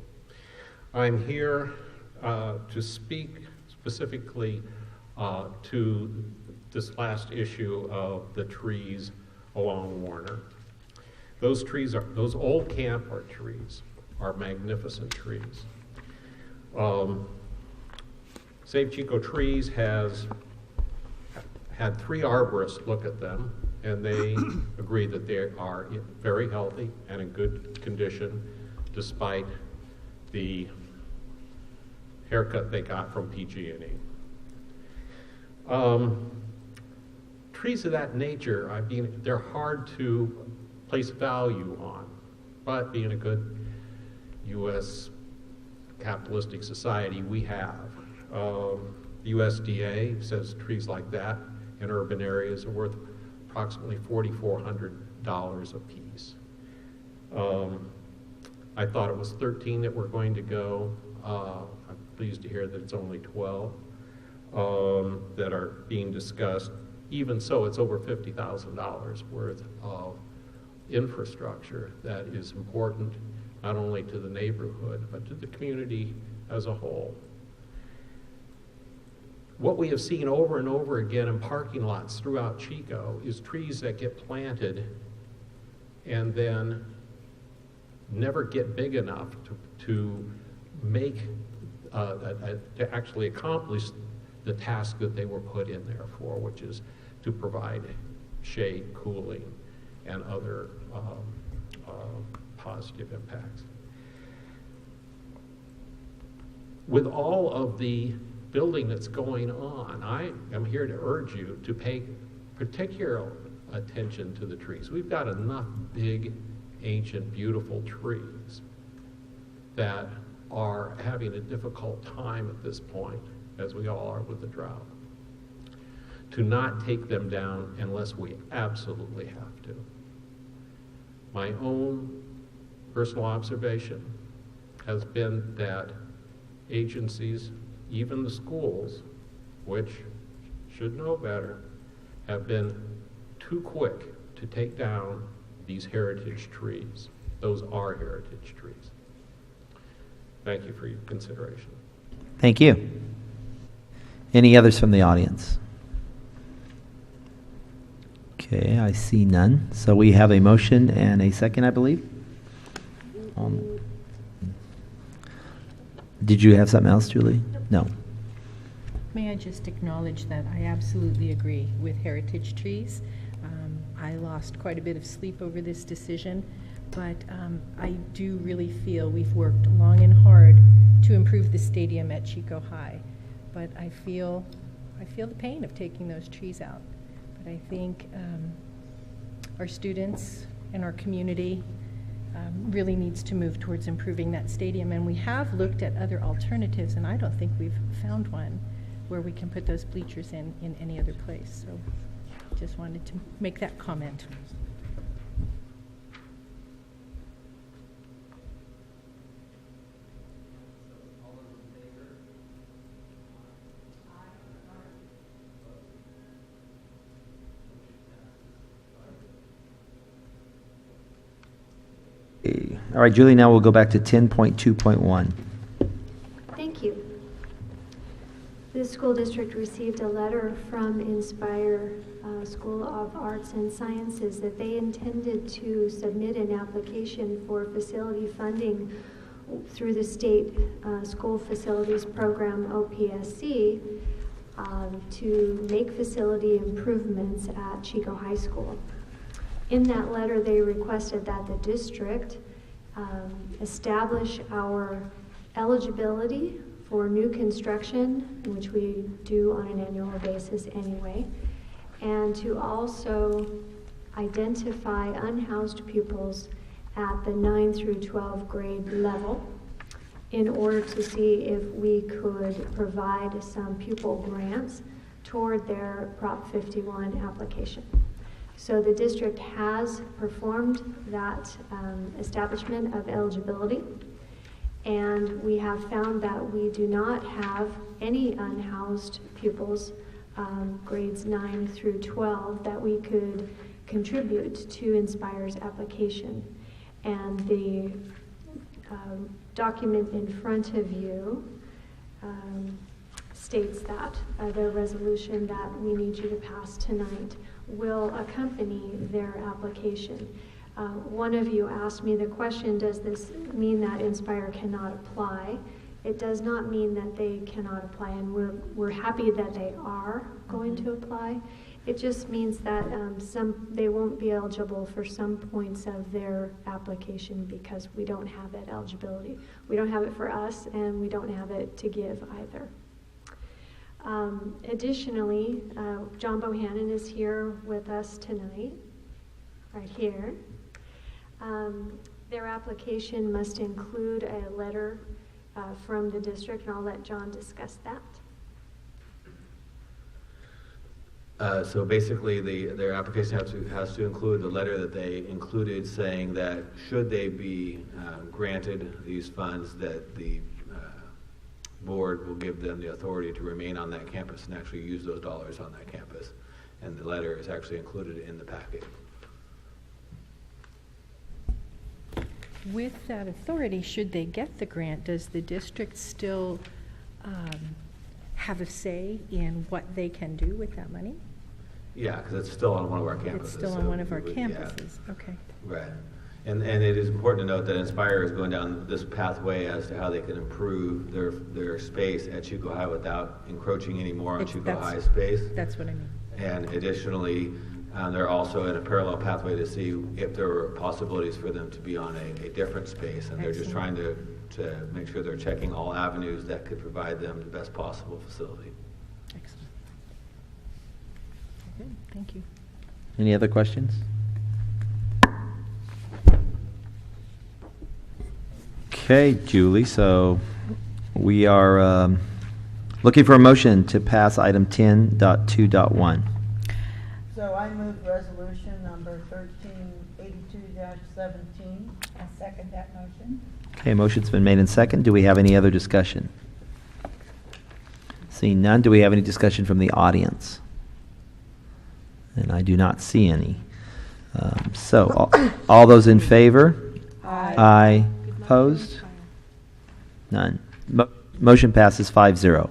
I'm here to speak specifically to this last issue of the trees along Warner. Those old camper trees are magnificent trees. Save Chico Trees has had 3 arborists look at them, and they agree that they are very healthy and in good condition despite the haircut they got from PG&E. Trees of that nature, they're hard to place value on, but being a good U.S. capitalistic society, we have. The USDA says trees like that in urban areas are worth approximately $4,400 a piece. I thought it was 13 that were going to go. I'm pleased to hear that it's only 12 that are being discussed. Even so, it's over $50,000 worth of infrastructure that is important not only to the neighborhood, but to the community as a whole. What we have seen over and over again in parking lots throughout Chico is trees that get planted and then never get big enough to make, to actually accomplish the task that they were put in there for, which is to provide shade, cooling, and other positive impacts. With all of the building that's going on, I am here to urge you to pay particular attention to the trees. We've got enough big, ancient, beautiful trees that are having a difficult time at this point, as we all are with the drought, to not take them down unless we absolutely have to. My own personal observation has been that agencies, even the schools, which should know better, have been too quick to take down these heritage trees. Those are heritage trees. Thank you for your consideration. Thank you. Any others from the audience? Okay, I see none. So we have a motion and a second, I believe. Did you have something else, Julie? No. May I just acknowledge that I absolutely agree with heritage trees. I lost quite a bit of sleep over this decision, but I do really feel we've worked long and hard to improve the stadium at Chico High. But I feel the pain of taking those trees out. But I think our students and our community really needs to move towards improving that stadium. And we have looked at other alternatives, and I don't think we've found one where we can put those bleachers in any other place. So just wanted to make that comment. All right, Julie, now we'll go back to 10.2.1. Thank you. The school district received a letter from Inspire School of Arts and Sciences that they intended to submit an application for facility funding through the state school facilities program, OPSC, to make facility improvements at Chico High School. In that letter, they requested that the district establish our eligibility for new construction, which we do on an annual basis anyway, and to also identify unhoused pupils at the 9 through 12 grade level in order to see if we could provide some pupil grants toward their Prop 51 application. So the district has performed that establishment of eligibility, and we have found that we do not have any unhoused pupils, grades 9 through 12, that we could contribute to Inspire's application. And the document in front of you states that the resolution that we need you to pass tonight will accompany their application. One of you asked me the question, does this mean that Inspire cannot apply? It does not mean that they cannot apply, and we're happy that they are going to apply. It just means that they won't be eligible for some points of their application because we don't have that eligibility. We don't have it for us, and we don't have it to give either. Additionally, John Bohannon is here with us tonight, right here. Their application must include a letter from the district, and I'll let John discuss that. So basically, their application has to include the letter that they included saying that should they be granted these funds, that the board will give them the authority to remain on that campus and actually use those dollars on that campus. And the letter is actually included in the packet. With that authority, should they get the grant, does the district still have a say in what they can do with that money? Yeah, because it's still on one of our campuses. It's still on one of our campuses, okay. Right. And it is important to note that Inspire is going down this pathway as to how they can improve their space at Chico High without encroaching any more on Chico High space. That's what I mean. And additionally, they're also in a parallel pathway to see if there are possibilities for them to be on a different space. And they're just trying to make sure they're checking all avenues that could provide them the best possible facility. Excellent. Okay, thank you. Any other questions? Okay, Julie, so we are looking for a motion to pass item 10.2.1. So I move resolution number 1382-17. I second that motion. Okay, motion's been made in second. Do we have any other discussion? Seeing none, do we have any discussion from the audience? And I do not see any. So all those in favor? Aye. Aye. Opposed? None. Motion passes 5-0.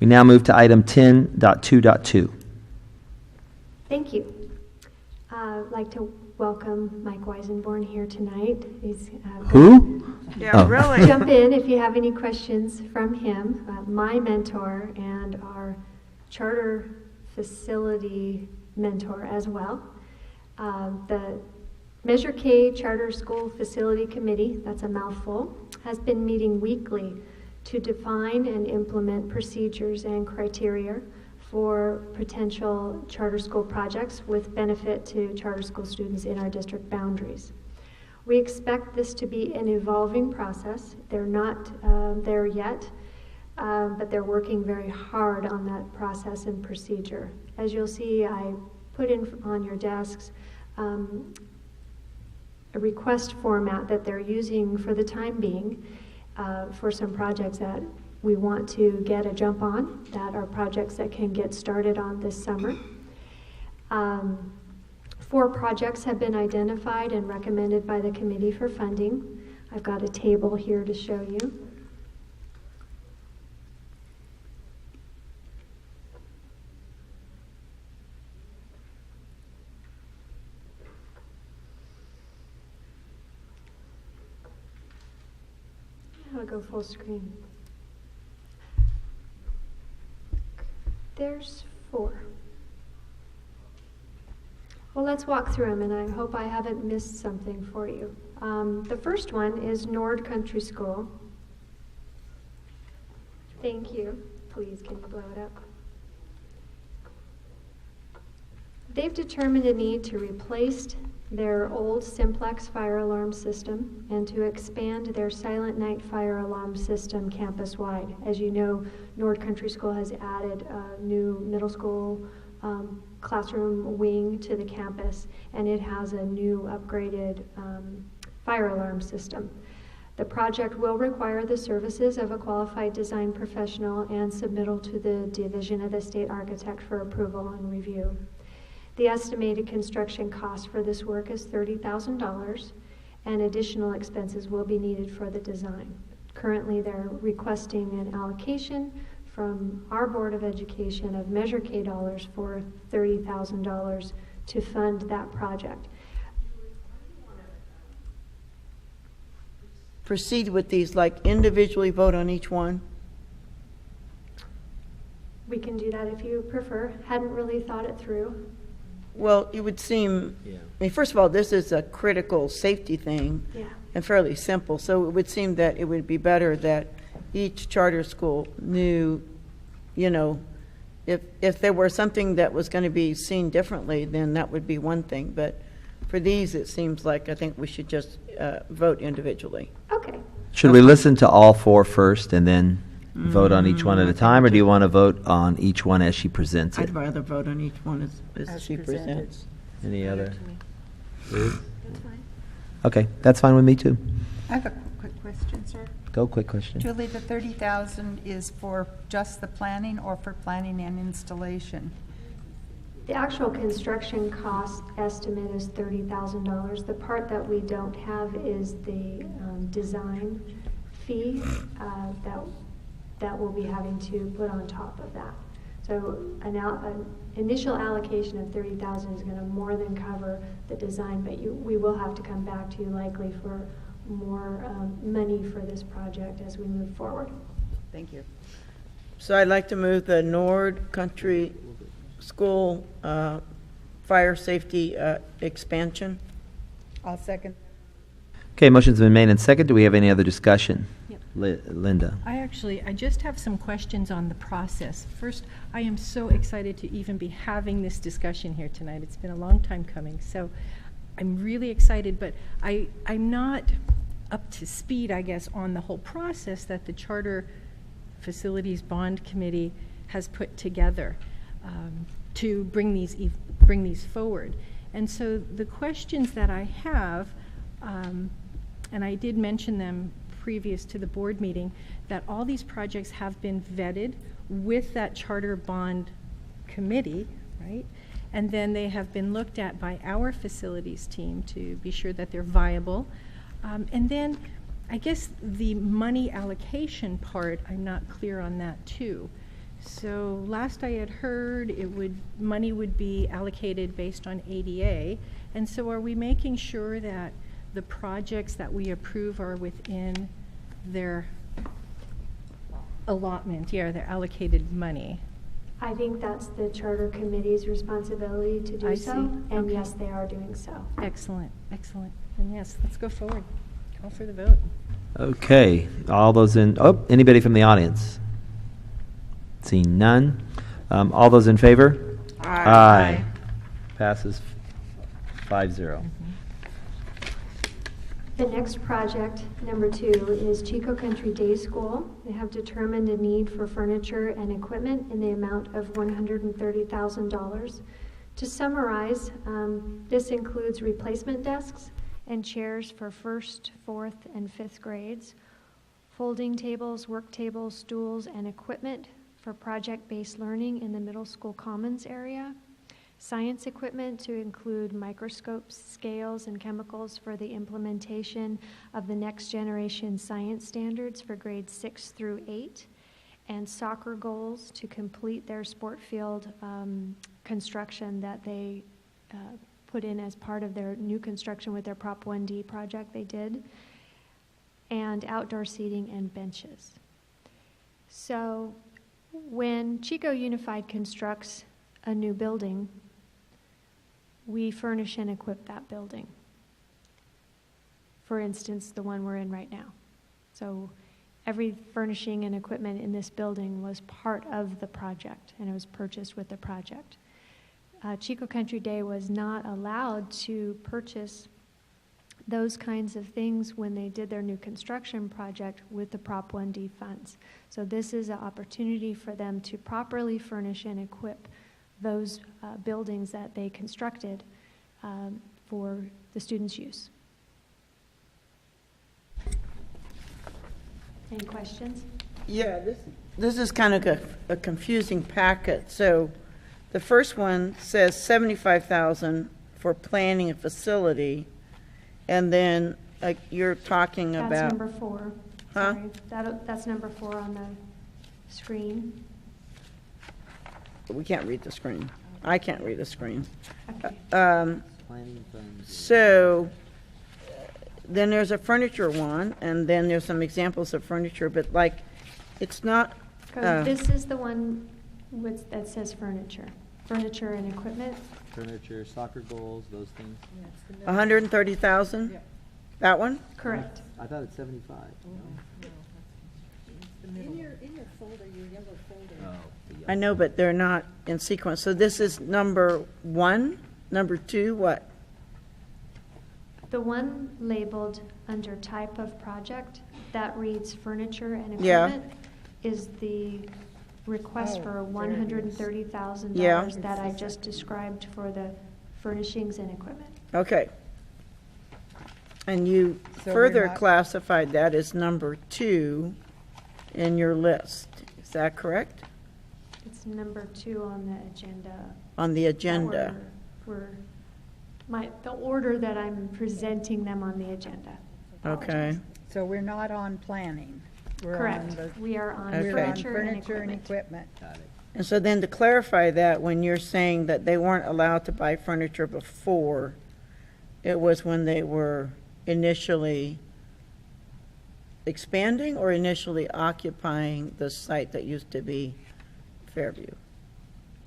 We now move to item 10.2.2. Thank you. I'd like to welcome Mike Weisenborn here tonight. He's Who? Yeah, Oh. really. Jump in if you have any questions from him. My mentor and our charter facility mentor as well. The Measure K Charter School Facility Committee, that's a mouthful, has been meeting weekly to define and implement procedures and criteria for potential charter school projects with benefit to charter school students in our district boundaries. We expect this to be an evolving process. They're not there yet, but they're working very hard on that process and procedure. As you'll see, I put in on your desks a request format that they're using for the time being for some projects that we want to get a jump on, that are projects that can get started on this summer. 4 projects have been identified and recommended by the committee for funding. I've got a table here to show you. I'll go full screen. There's 4. Well, let's walk through them, and I hope I haven't missed something for you. The first one is Nord Country School. Thank you. Please, can you blow it up? They've determined a need to replace their old simplex fire alarm system and to expand their silent night fire alarm system campus-wide. As you know, Nord Country School has added a new middle school classroom wing to the campus, and it has a new upgraded fire alarm system. The project will require the services of a qualified design professional and submittal to the Division of the State Architect for approval and review. The estimated construction cost for this work is $30,000, and additional expenses will be needed for the design. Currently, they're requesting an allocation from our Board of Education of Measure K dollars for $30,000 to fund that project. Proceed with these, like individually vote on each one? We can do that if you prefer. Hadn't really thought it through. Well, it would seem, I mean, first of all, this is a critical safety thing and fairly simple. So it would seem that it would be better that each charter school knew, you know, if there were something that was going to be seen differently, then that would be one thing. But for these, it seems like I think we should just vote individually. Okay. Should we listen to all 4 first and then vote on each one at a time, or do you want to vote on each one as she presents it? I'd rather vote on each one as she presents. Any other? That's fine. Okay, that's fine with me too. I have a quick question, sir. Go, quick question. Julie, the 30,000 is for just the planning or for planning and installation? The actual construction cost estimate is $30,000. The part that we don't have is the design fee that we'll be having to put on top of that. So an initial allocation of $30,000 is going to more than cover the design, but we will have to come back to you likely for more money for this project as we move forward. Thank you. So I'd like to move the Nord Country School fire safety expansion. I'll second. Okay, motion's been made and second. Do we have any other discussion? Linda. I just have some questions on the process. First, I am so excited to even be having this discussion here tonight. It's been a long time coming, so I'm really excited, but I'm not up to speed, I guess, on the whole process that the Charter Facilities Bond Committee has put together to bring these forward. And so the questions that I have, and I did mention them previous to the board meeting, that all these projects have been vetted with that charter bond committee, right? And then they have been looked at by our facilities team to be sure that they're viable. And then I guess the money allocation part, I'm not clear on that too. So last I had heard, money would be allocated based on ADA. And so are we making sure that the projects that we approve are within their allotment, their allocated money? I think that's the Charter Committee's responsibility to do so, and Okay. yes, they are doing so. Excellent, excellent. And yes, let's go forward. Call for the vote. Okay, all those anybody from the audience? Seeing none. All those in favor? Aye. Passes 5-0. The next project, number 2, is Chico Country Day School. They have determined a need for furniture and equipment in the amount of $130,000. To summarize, this includes replacement desks and chairs for 1st, 4th, and 5th grades, folding tables, work tables, stools, and equipment for project-based learning in the middle school commons area, science equipment to include microscopes, scales, and chemicals for the implementation of the next generation science standards for grades 6 through 8, and soccer goals to complete their sport field construction that they put in as part of their new construction with their Prop 1D project they did, and outdoor seating and benches. So when Chico Unified constructs a new building, we furnish and equip that building. For instance, the one we're in right now. So every furnishing and equipment in this building was part of the project, and it was purchased with the project. Chico Country Day was not allowed to purchase those kinds of things when they did their new construction project with the Prop 1D funds. So this is an opportunity for them to properly furnish and equip those buildings that they constructed for the students' use. Any questions? Yeah, this is kind of a confusing packet. So the first one says $75,000 for planning a facility, and then you're talking about... That's number 4. Huh? Sorry. That's number 4 on the screen. We can't read the screen. I can't read the screen. Okay. So then there's a furniture one, and then there's some examples of furniture, but like, it's not... This is the one that says furniture. Furniture and equipment. Furniture, soccer goals, those things. 130,000? Yeah. That one? Correct. I thought it's 75. In your folder, your yellow folder. I know, but they're not in sequence. So this is number 1, number 2, what? The one labeled under type of project that reads furniture and Yeah. equipment is the request for $130,000 Yeah. that I just described for the furnishings and equipment. Okay. And you So further we're not- classified that as number 2 in your list. Is that correct? It's number 2 on the agenda. On the agenda. The order that I'm presenting them on the agenda. Okay. So we're not on planning. We're Correct. on We are on Okay. furniture and furniture and equipment. equipment. And so then to clarify that, when you're saying that they weren't allowed to buy furniture before, it was when they were initially expanding or initially occupying the site that used to be Fairview?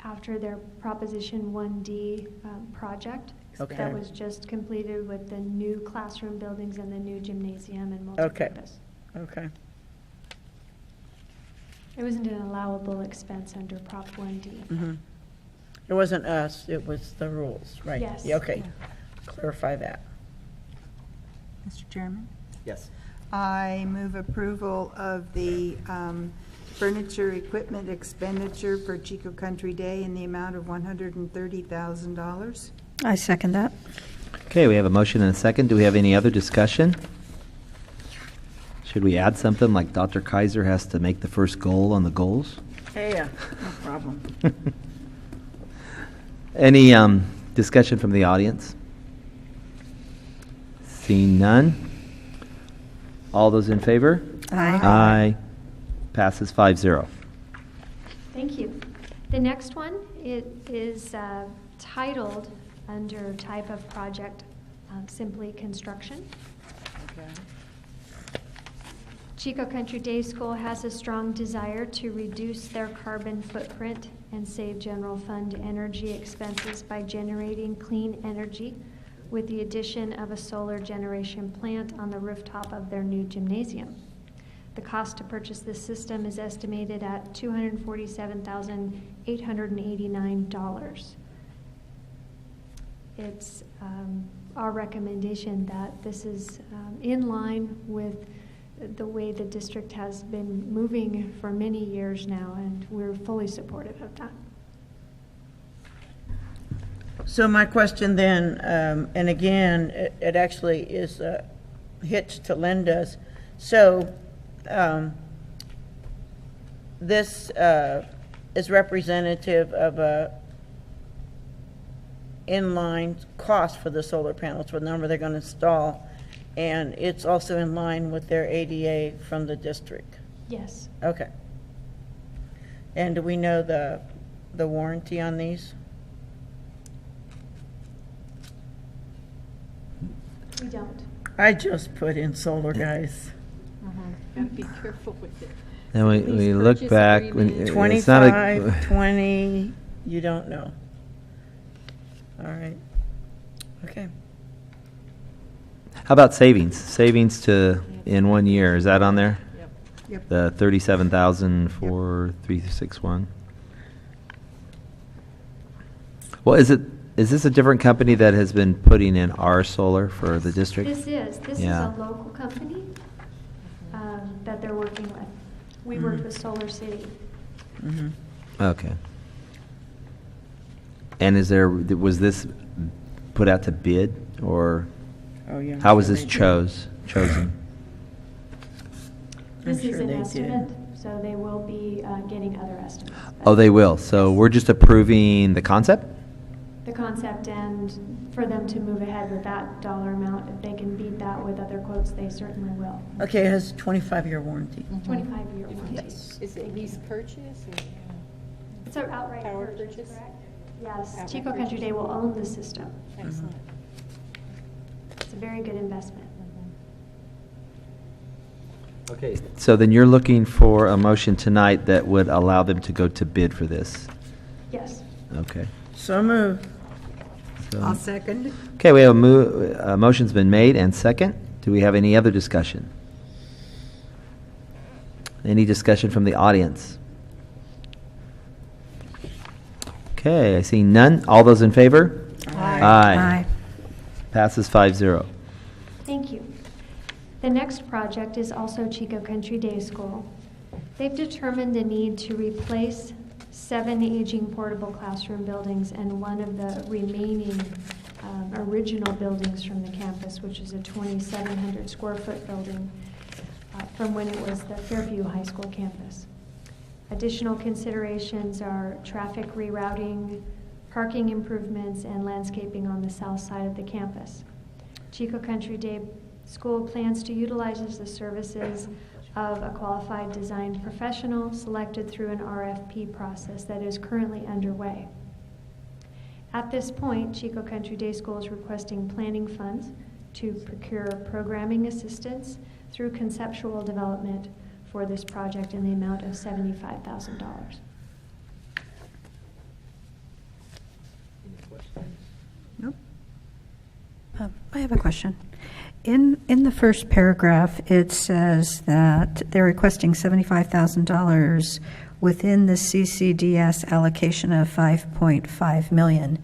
After their Proposition 1D project Okay. that was just completed with the new classroom buildings and the new gymnasium and Okay. multipurpose. Okay. It wasn't an allowable expense under Prop 1D. Mhm. It wasn't us, it was the rules, right? Yes. Yeah, okay. Clarify that. Mr. Chairman? Yes. I move approval of the furniture equipment expenditure for Chico Country Day in the amount of $130,000. I second that. Okay, we have a motion and a second. Do we have any other discussion? Should we add something like Dr. Kaiser has to make the first goal on the goals? Hey, no problem. Any discussion from the audience? Seeing none. All those in favor? Aye. Aye. Passes 5-0. Thank you. The next one, it is titled under type of project, simply construction. Chico Country Day School has a strong desire to reduce their carbon footprint and save general fund energy expenses by generating clean energy with the addition of a solar generation plant on the rooftop of their new gymnasium. The cost to purchase this system is estimated at $247,889. It's our recommendation that this is in line with the way the district has been moving for many years now, and we're fully supportive of that. So my question then, and again, it actually is a hitch to Linda's. So this is representative of inline cost for the solar panels, for the number they're going to install, and it's also in line with their ADA from the district? Yes. Okay. And do we know the warranty on these? We don't. I just put in solar, guys. Gotta be careful with it. And we Lease look purchase back, agreement. it's not a, 25, 20, you don't know. All right. Okay. how about savings? Savings to, in 1 year, is that on there? Yep. The 37,461. Well, is this a different company that has been putting in our solar for the district? This is Yeah. a local company that they're working with. We worked with Solar City. Okay. And was this put out to bid, or Oh, yeah, I'm how was sure this they did. chosen? This I'm is sure an they estimate, did. so they will be getting other estimates. Oh, they will. So we're just approving the concept? The concept, and for them to move ahead with that dollar amount, if they can beat that with other quotes, they certainly will. Okay, it has a 25-year warranty. 25-year warranty. Is it lease purchase? Or? It's an outright Power purchase, purchase? correct? Yes, Outright Chico Country Day will own the system. Excellent. It's a very good investment. Okay. So then you're looking for a motion tonight that would allow them to go to bid for this? Yes. Okay. So move. So- I'll second. Okay, we have a motion's been made and second. Do we have any other discussion? Any discussion from the audience? Okay, I see none. All those in favor? Aye. Aye. Passes 5-0. Thank you. The next project is also Chico Country Day School. They've determined the need to replace 7 aging portable classroom buildings and one of the remaining original buildings from the campus, which is a 2,700 square foot building from when it was the Fairview High School campus. Additional considerations are traffic rerouting, parking improvements, and landscaping on the south side of the campus. Chico Country Day School plans to utilize the services of a qualified design professional selected through an RFP process that is currently underway. At this point, Chico Country Day School is requesting planning funds to procure programming assistance through conceptual development for this project in the amount of $75,000. Nope. I have a question. In the first paragraph, it says that they're requesting $75,000 within the CCDS allocation of $5.5 million.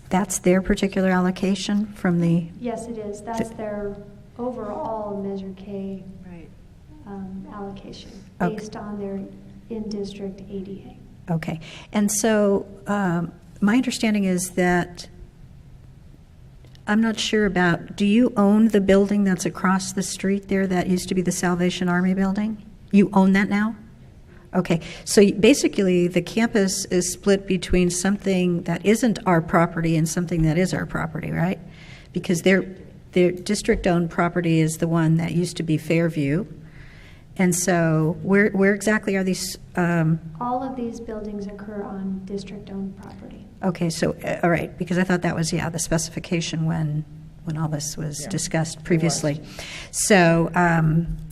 That's their particular allocation from the? Yes, it is. That's their overall Measure K allocation Okay. based on their in-district ADA. Okay. And so my understanding is that, I'm not sure about, do you own the building that's across the street there that used to be the Salvation Army building? You own that now? Okay. So basically, the campus is split between something that isn't our property and something that is our property, right? Because their district-owned property is the one that used to be Fairview. And so where exactly are these? All of these buildings occur on district-owned property. Okay, so, all right, because I thought that was, the specification when all this was discussed previously. So,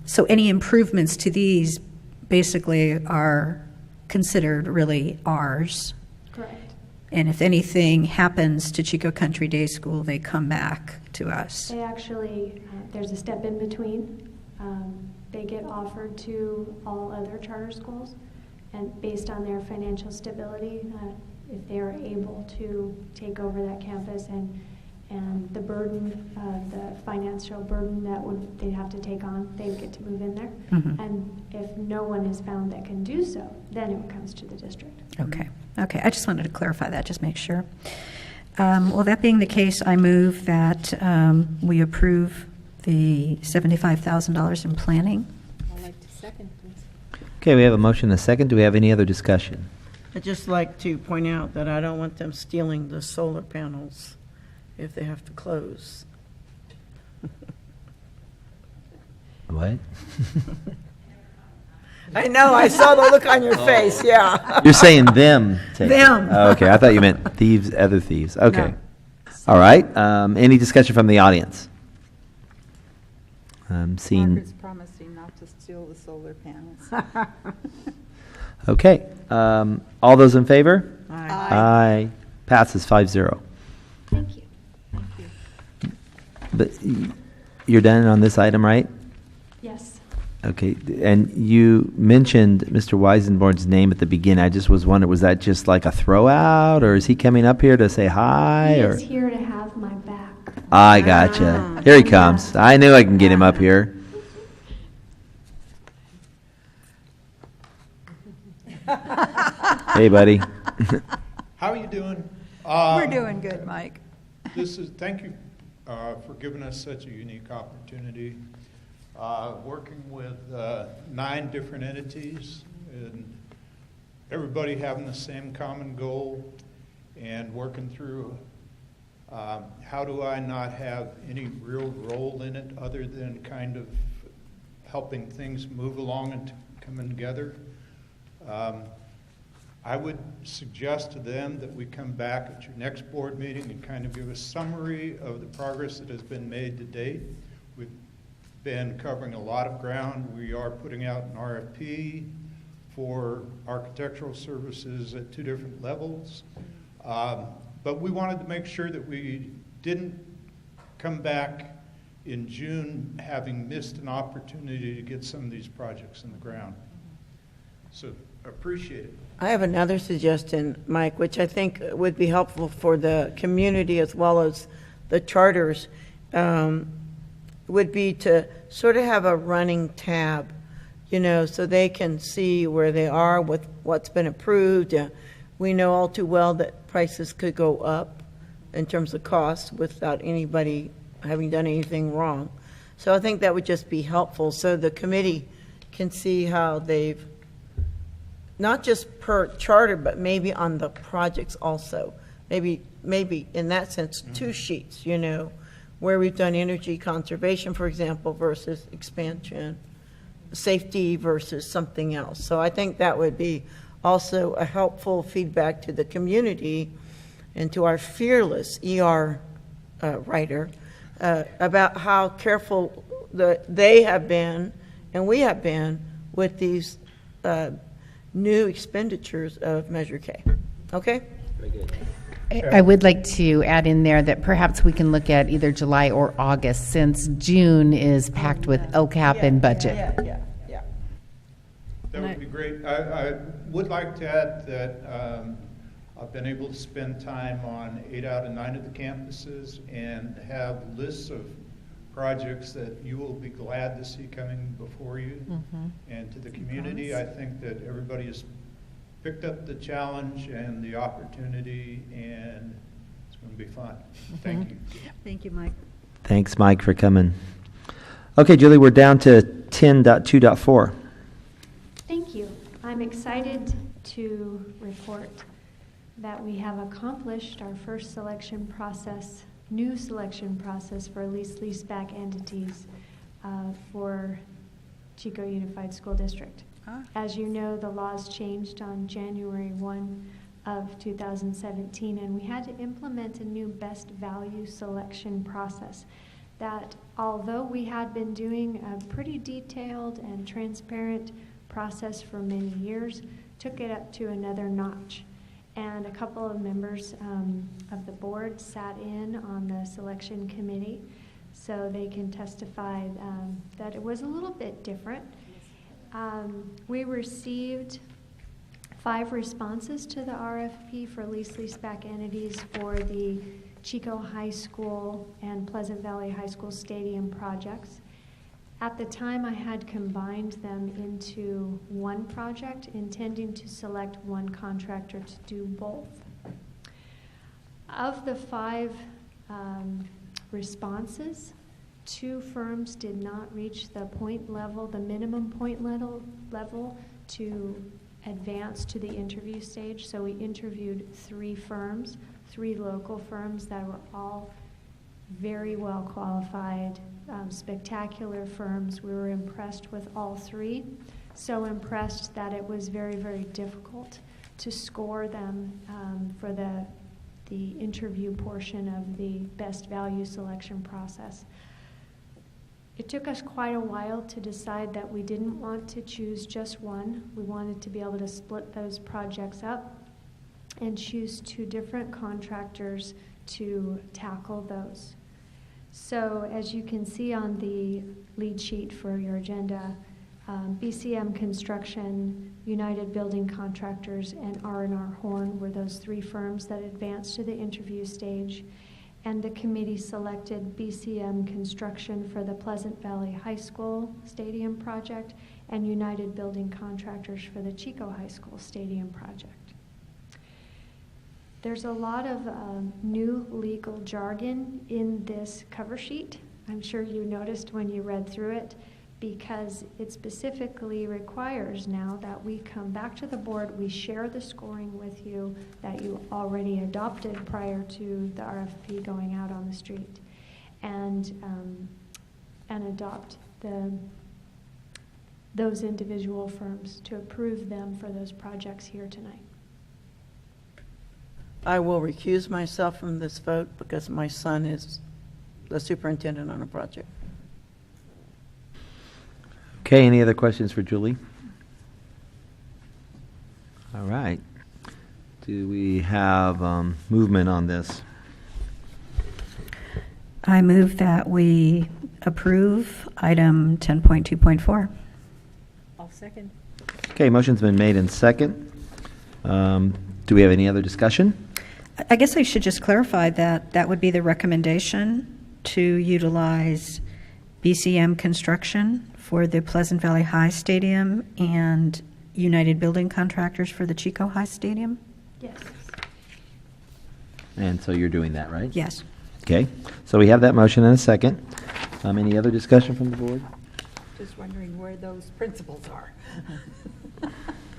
so any improvements to these basically are considered really ours. Correct. And if anything happens to Chico Country Day School, they come back to us. They actually, there's a step in between. They get offered to all other charter schools, and based on their financial stability, if they are able to take over that campus and the burden, the financial burden that they'd have to take on, they would get to move in there. Mhm. And if no one is found that can do so, then it comes to the district. Okay, okay, I just wanted to clarify that, just make sure. Well, that being the case, I move that we approve the $75,000 in planning. I'd like to second, please. Okay, we have a motion and a second. Do we have any other discussion? I'd just like to point out that I don't want them stealing the solar panels if they have to close. What? I know, I saw the look on your face, yeah. You're saying them. Take Them. It. Oh, okay, I thought you meant thieves, other thieves. Okay. No. All right. Any discussion from the audience? Seeing. Margaret's promising not to steal the solar panels. Okay. All those in favor? Aye. Aye. Passes 5-0. Thank you. But you're done on this item, right? Yes. Okay. And you mentioned Mr. Weisenborn's name at the beginning. I just was wondering, was that just like a throw out, or is he coming up here to say hi? He or? is here to have my back. I gotcha. Here he comes. I knew I can get him up here. Hey, buddy. How are you doing? We're doing good, Mike. Thank you for giving us such a unique opportunity. Working with 9 different entities and everybody having the same common goal and working through how do I not have any real role in it other than kind of helping things move along and coming together. I would suggest to them that we come back at your next board meeting and kind of give a summary of the progress that has been made to date. We've been covering a lot of ground. We are putting out an RFP for architectural services at 2 different levels. But we wanted to make sure that we didn't come back in June having missed an opportunity to get some of these projects in the ground. So appreciate it. I have another suggestion, Mike, which I think would be helpful for the community as well as the charters, would be to sort of have a running tab, so they can see where they are with what's been approved. We know all too well that prices could go up in terms of cost without anybody having done anything wrong. So I think that would just be helpful so the committee can see how they've, not just per charter, but maybe on the projects also. Maybe in that sense, 2 sheets, where we've done energy conservation, for example, versus expansion, safety versus something else. So I think that would be also a helpful feedback to the community and to our fearless ER writer about how careful they have been and we have been with these new expenditures of Measure K. Okay? Very good. I would like to add in there that perhaps we can look at either July or August, since June is packed with LCAP and budget. Yeah. That would be great. I would like to add that I've been able to spend time on 8 out of 9 of the campuses and have lists of projects that you will be glad to see coming before you. And to the community, I think that everybody has picked up the challenge and the opportunity, and it's going to be fun. Thank you. Thank you, Mike. Thanks, Mike, for coming. Okay, Julie, we're down to 10.2.4. Thank you. I'm excited to report that we have accomplished our first new selection process for lease-back entities for Chico Unified School District. As you know, the laws changed on January 1 of 2017, and we had to implement a new best value selection process that, although we had been doing a pretty detailed and transparent process for many years, took it up to another notch. And a couple of members of the board sat in on the selection committee, so they can testify that it was a little bit different. We received 5 responses to the RFP for lease-back entities for the Chico High School and Pleasant Valley High School stadium projects. At the time, I had combined them into one project, intending to select one contractor to do both. Of the 5 responses, 2 firms did not reach the minimum point level to advance to the interview stage. So we interviewed 3 firms, 3 local firms that were all very well qualified, spectacular firms. We were impressed with all 3, so impressed that it was very, very difficult to score them for the interview portion of the best value selection process. It took us quite a while to decide that we didn't want to choose just one. We wanted to be able to split those projects up and choose 2 different contractors to tackle those. So as you can see on the lead sheet for your agenda, BCM Construction, United Building Contractors, and R&R Horn were those 3 firms that advanced to the interview stage. And the committee selected BCM Construction for the Pleasant Valley High School Stadium project and United Building Contractors for the Chico High School Stadium project. There's a lot of new legal jargon in this cover sheet. I'm sure you noticed when you read through it, because it specifically requires now that we come back to the board, we share the scoring with you that you already adopted prior to the RFP going out on the street, and adopt those individual firms to approve them for those projects here tonight. I will recuse myself from this vote because my son is the superintendent on a project. Okay, any other questions for Julie? All right. Do we have movement on this? I move that we approve item 10.2.4. I'll second. Okay, motion's been made in second. Do we have any other discussion? I guess I should just clarify that that would be the recommendation to utilize BCM Construction for the Pleasant Valley High Stadium and United Building Contractors for the Chico High Stadium? Yes. And so you're doing that, right? Yes. Okay, so we have that motion in a second. Any other discussion from the board? Just wondering where those principals are.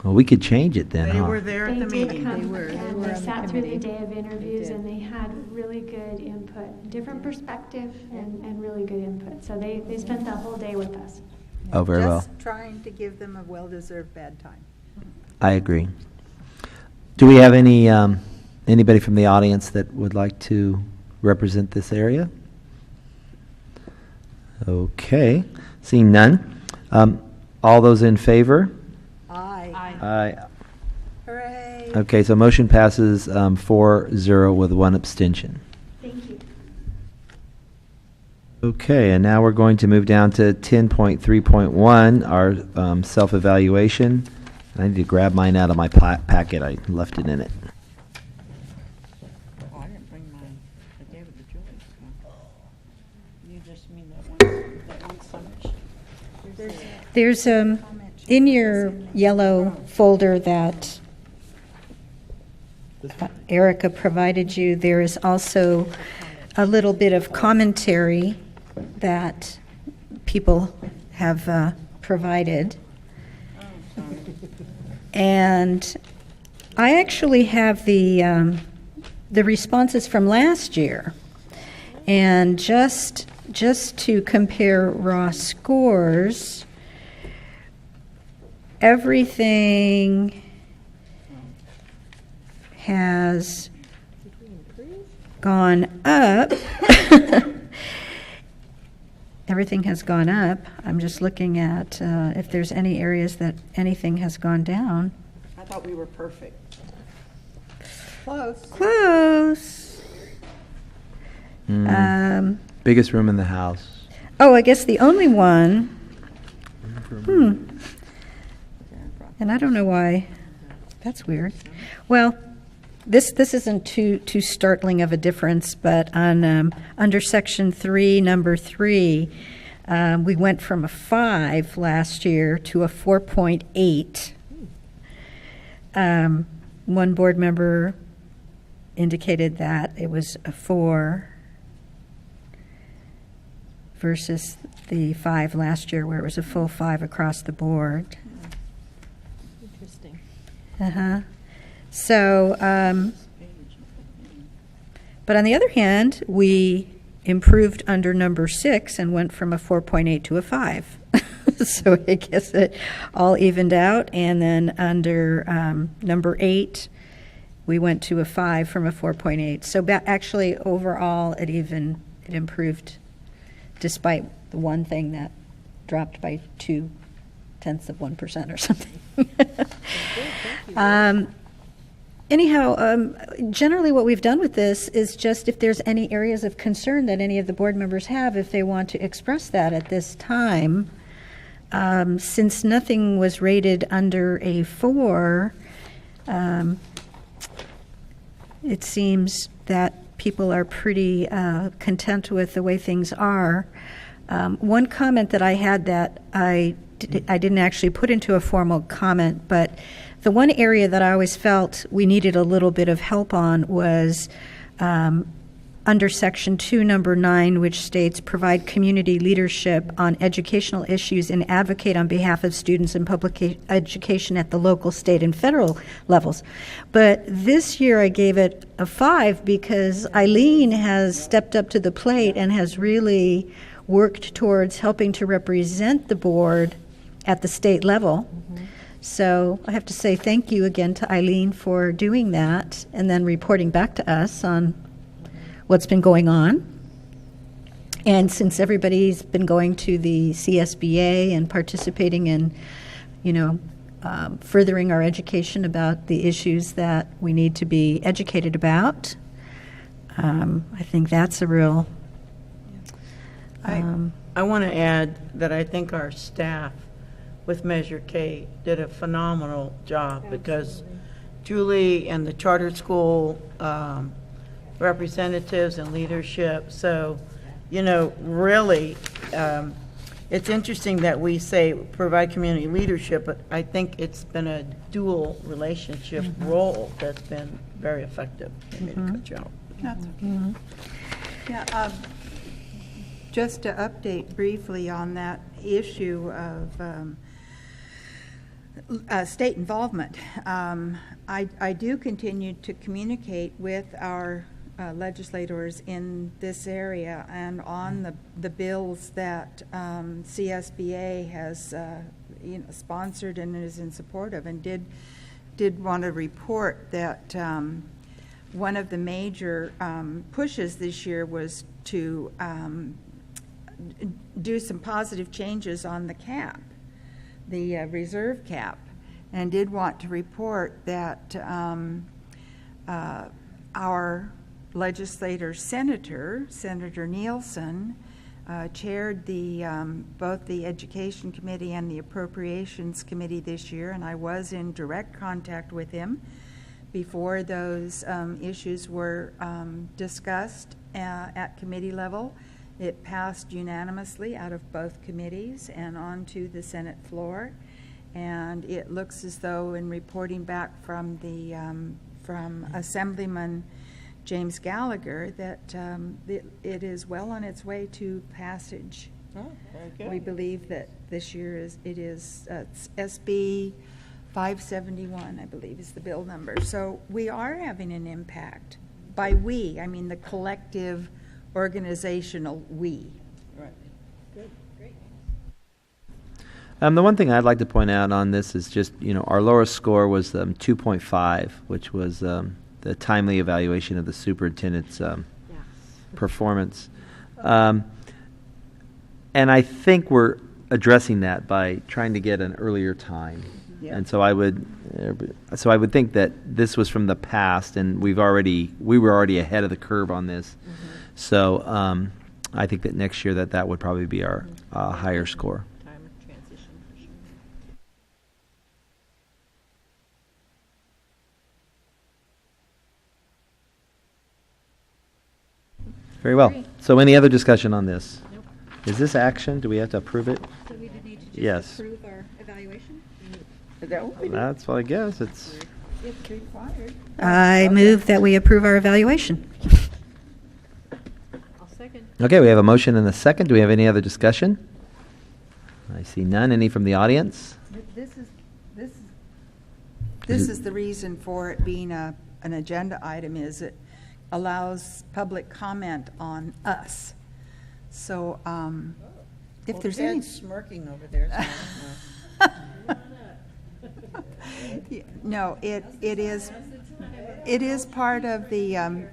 Well, we could change it then, They huh? were there at the They did meeting. come, They were and on they the sat through the committee. day of interviews, They did. and they had really good input, different perspective, and really good input. So they spent the whole day with us. Oh, very well. Just trying to give them a well-deserved bad time. I agree. Do we have anybody from the audience that would like to represent this area? Okay, seeing none. All those in favor? Aye. Aye. Hooray. Okay, so motion passes 4-0 with 1 abstention. Thank you. Okay, and now we're going to move down to 10.3.1, our self-evaluation. I need to grab mine out of my packet. I left it in it. Oh, I didn't bring mine. I gave it to Julie. You just mean that one summary? There's in your yellow folder that Erica provided you, there is also a little bit of commentary that people have provided. And I actually have the responses from last year. And just to compare raw scores, everything has gone up. Everything has gone up. I'm just looking at if there's any areas that anything has gone down. I thought we were perfect. Close. Close. Biggest room in the house. Oh, I guess the only one. And I don't know why. That's weird. Well, this isn't too startling of a difference, but on under Section 3, Number 3, we went from a 5 last year to a 4.8. One board member indicated that it was a 4 versus the 5 last year, where it was a full 5 across the board. Interesting. Uh-huh. So, but on the other hand, we improved under number 6 and went from a 4.8 to a 5. So I guess it all evened out. And then under number 8, we went to a 5 from a 4.8. So actually, overall, it improved, despite the one thing that dropped by 0.2% or something. Anyhow, generally what we've done with this is just if there's any areas of concern that any of the board members have, if they want to express that at this time. Since nothing was rated under a 4, it seems that people are pretty content with the way things are. One comment that I had that I didn't actually put into a formal comment, but the one area that I always felt we needed a little bit of help on was under Section 2, Number 9, which states, provide community leadership on educational issues and advocate on behalf of students in public education at the local, state, and federal levels. But this year I gave it a 5 because Eileen has stepped up to the plate and has really worked towards helping to represent the board at the state level. Mm-hmm. So I have to say thank you again to Eileen for doing that and then reporting back to us on what's been going on. And since everybody's been going to the CSBA and participating in, furthering our education about the issues that we need to be educated about, I think that's a real... I want to add that I think our staff with Measure K did a phenomenal job because Julie and the charter school representatives and leadership. So, really, it's interesting that we say provide community leadership, but I think it's been a dual relationship role that's been very effective. That's okay. Yeah. Just to update briefly on that issue of state involvement, I do continue to communicate with our legislators in this area and on the bills that CSBA has sponsored and is in support of, and did want to report that one of the major pushes this year was to do some positive changes on the cap, the reserve cap, and did want to report that our legislator, Senator Nielsen, chaired both the Education Committee and the Appropriations Committee this year, and I was in direct contact with him before those issues were discussed at committee level. It passed unanimously out of both committees and onto the Senate floor. And it looks as though, in reporting back from Assemblyman James Gallagher, that it is well on its way to passage. Oh, very good. We believe that this year it is SB 571, I believe, is the bill number. So we are having an impact. By we, I mean the collective organizational we. Right. Good. Great. The one thing I'd like to point out on this is just, our lowest score was 2.5, which was the timely evaluation of the superintendent's performance. And I think we're addressing that by trying to get an earlier time. Yeah. And so I would think that this was from the past, and we were already ahead of the curve on this. Mm-hmm. So I think that next year that would probably be our higher score. Time of transition for sure. Very well. So any other discussion on this? Nope. Is this action? Do we have to approve it? So we need to just yes. approve our evaluation? That's what I guess. It's required. I move that we approve our evaluation. Okay, we have a motion and a second. Do we have any other discussion? I see none. Any from the audience? This is the reason for it being an agenda item, is it allows public comment on us. So if there's any... Ted's smirking over there. No, it is part of the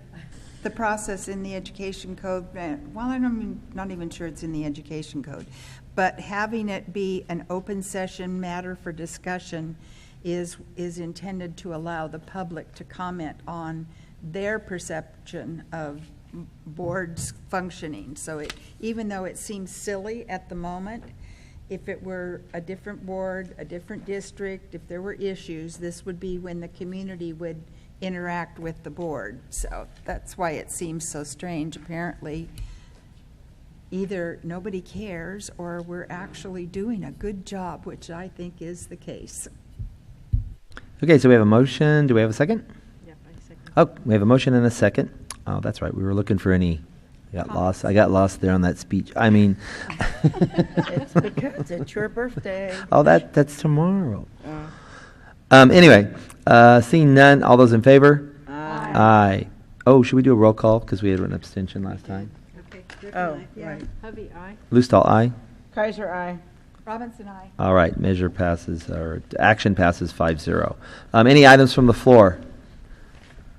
process in the education code. Well, I'm not even sure it's in the education code, but having it be an open session matter for discussion is intended to allow the public to comment on their perception of boards functioning. So even though it seems silly at the moment, if it were a different board, a different district, if there were issues, this would be when the community would interact with the board. So that's why it seems so strange. Apparently, either nobody cares or we're actually doing a good job, which I think is the case. Okay, so we have a motion. Do we have a second? Yep, I second. Oh, we have a motion and a second. Oh, that's right. We were looking for any. I got lost there on that speech. I mean. It's because it's your birthday. Oh, that's tomorrow. Anyway, seeing none, all those in favor? Aye. Aye. Oh, should we do a roll call because we had an abstention last time? Okay. Oh, right. Hovey, aye. Lustal, aye. Kaiser, aye. Robinson, aye. All right, measure passes, or action passes 5-0. Any items from the floor?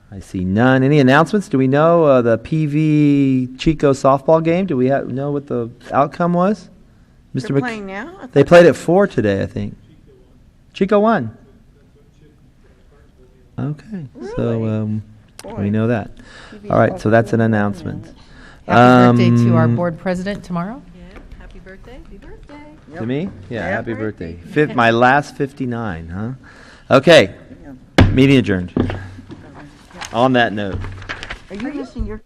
I see none. Any announcements? Do we know the PV Chico softball game? Do we know what the outcome was? They're playing now? They played at 4 today, I think. Chico won. Okay, so we know that. All right, so that's an announcement. Happy birthday to our board president tomorrow. Yeah, happy birthday. Happy birthday. To me? Yeah, happy birthday. My last 59, huh? Okay, meeting adjourned. On that note. Are you missing your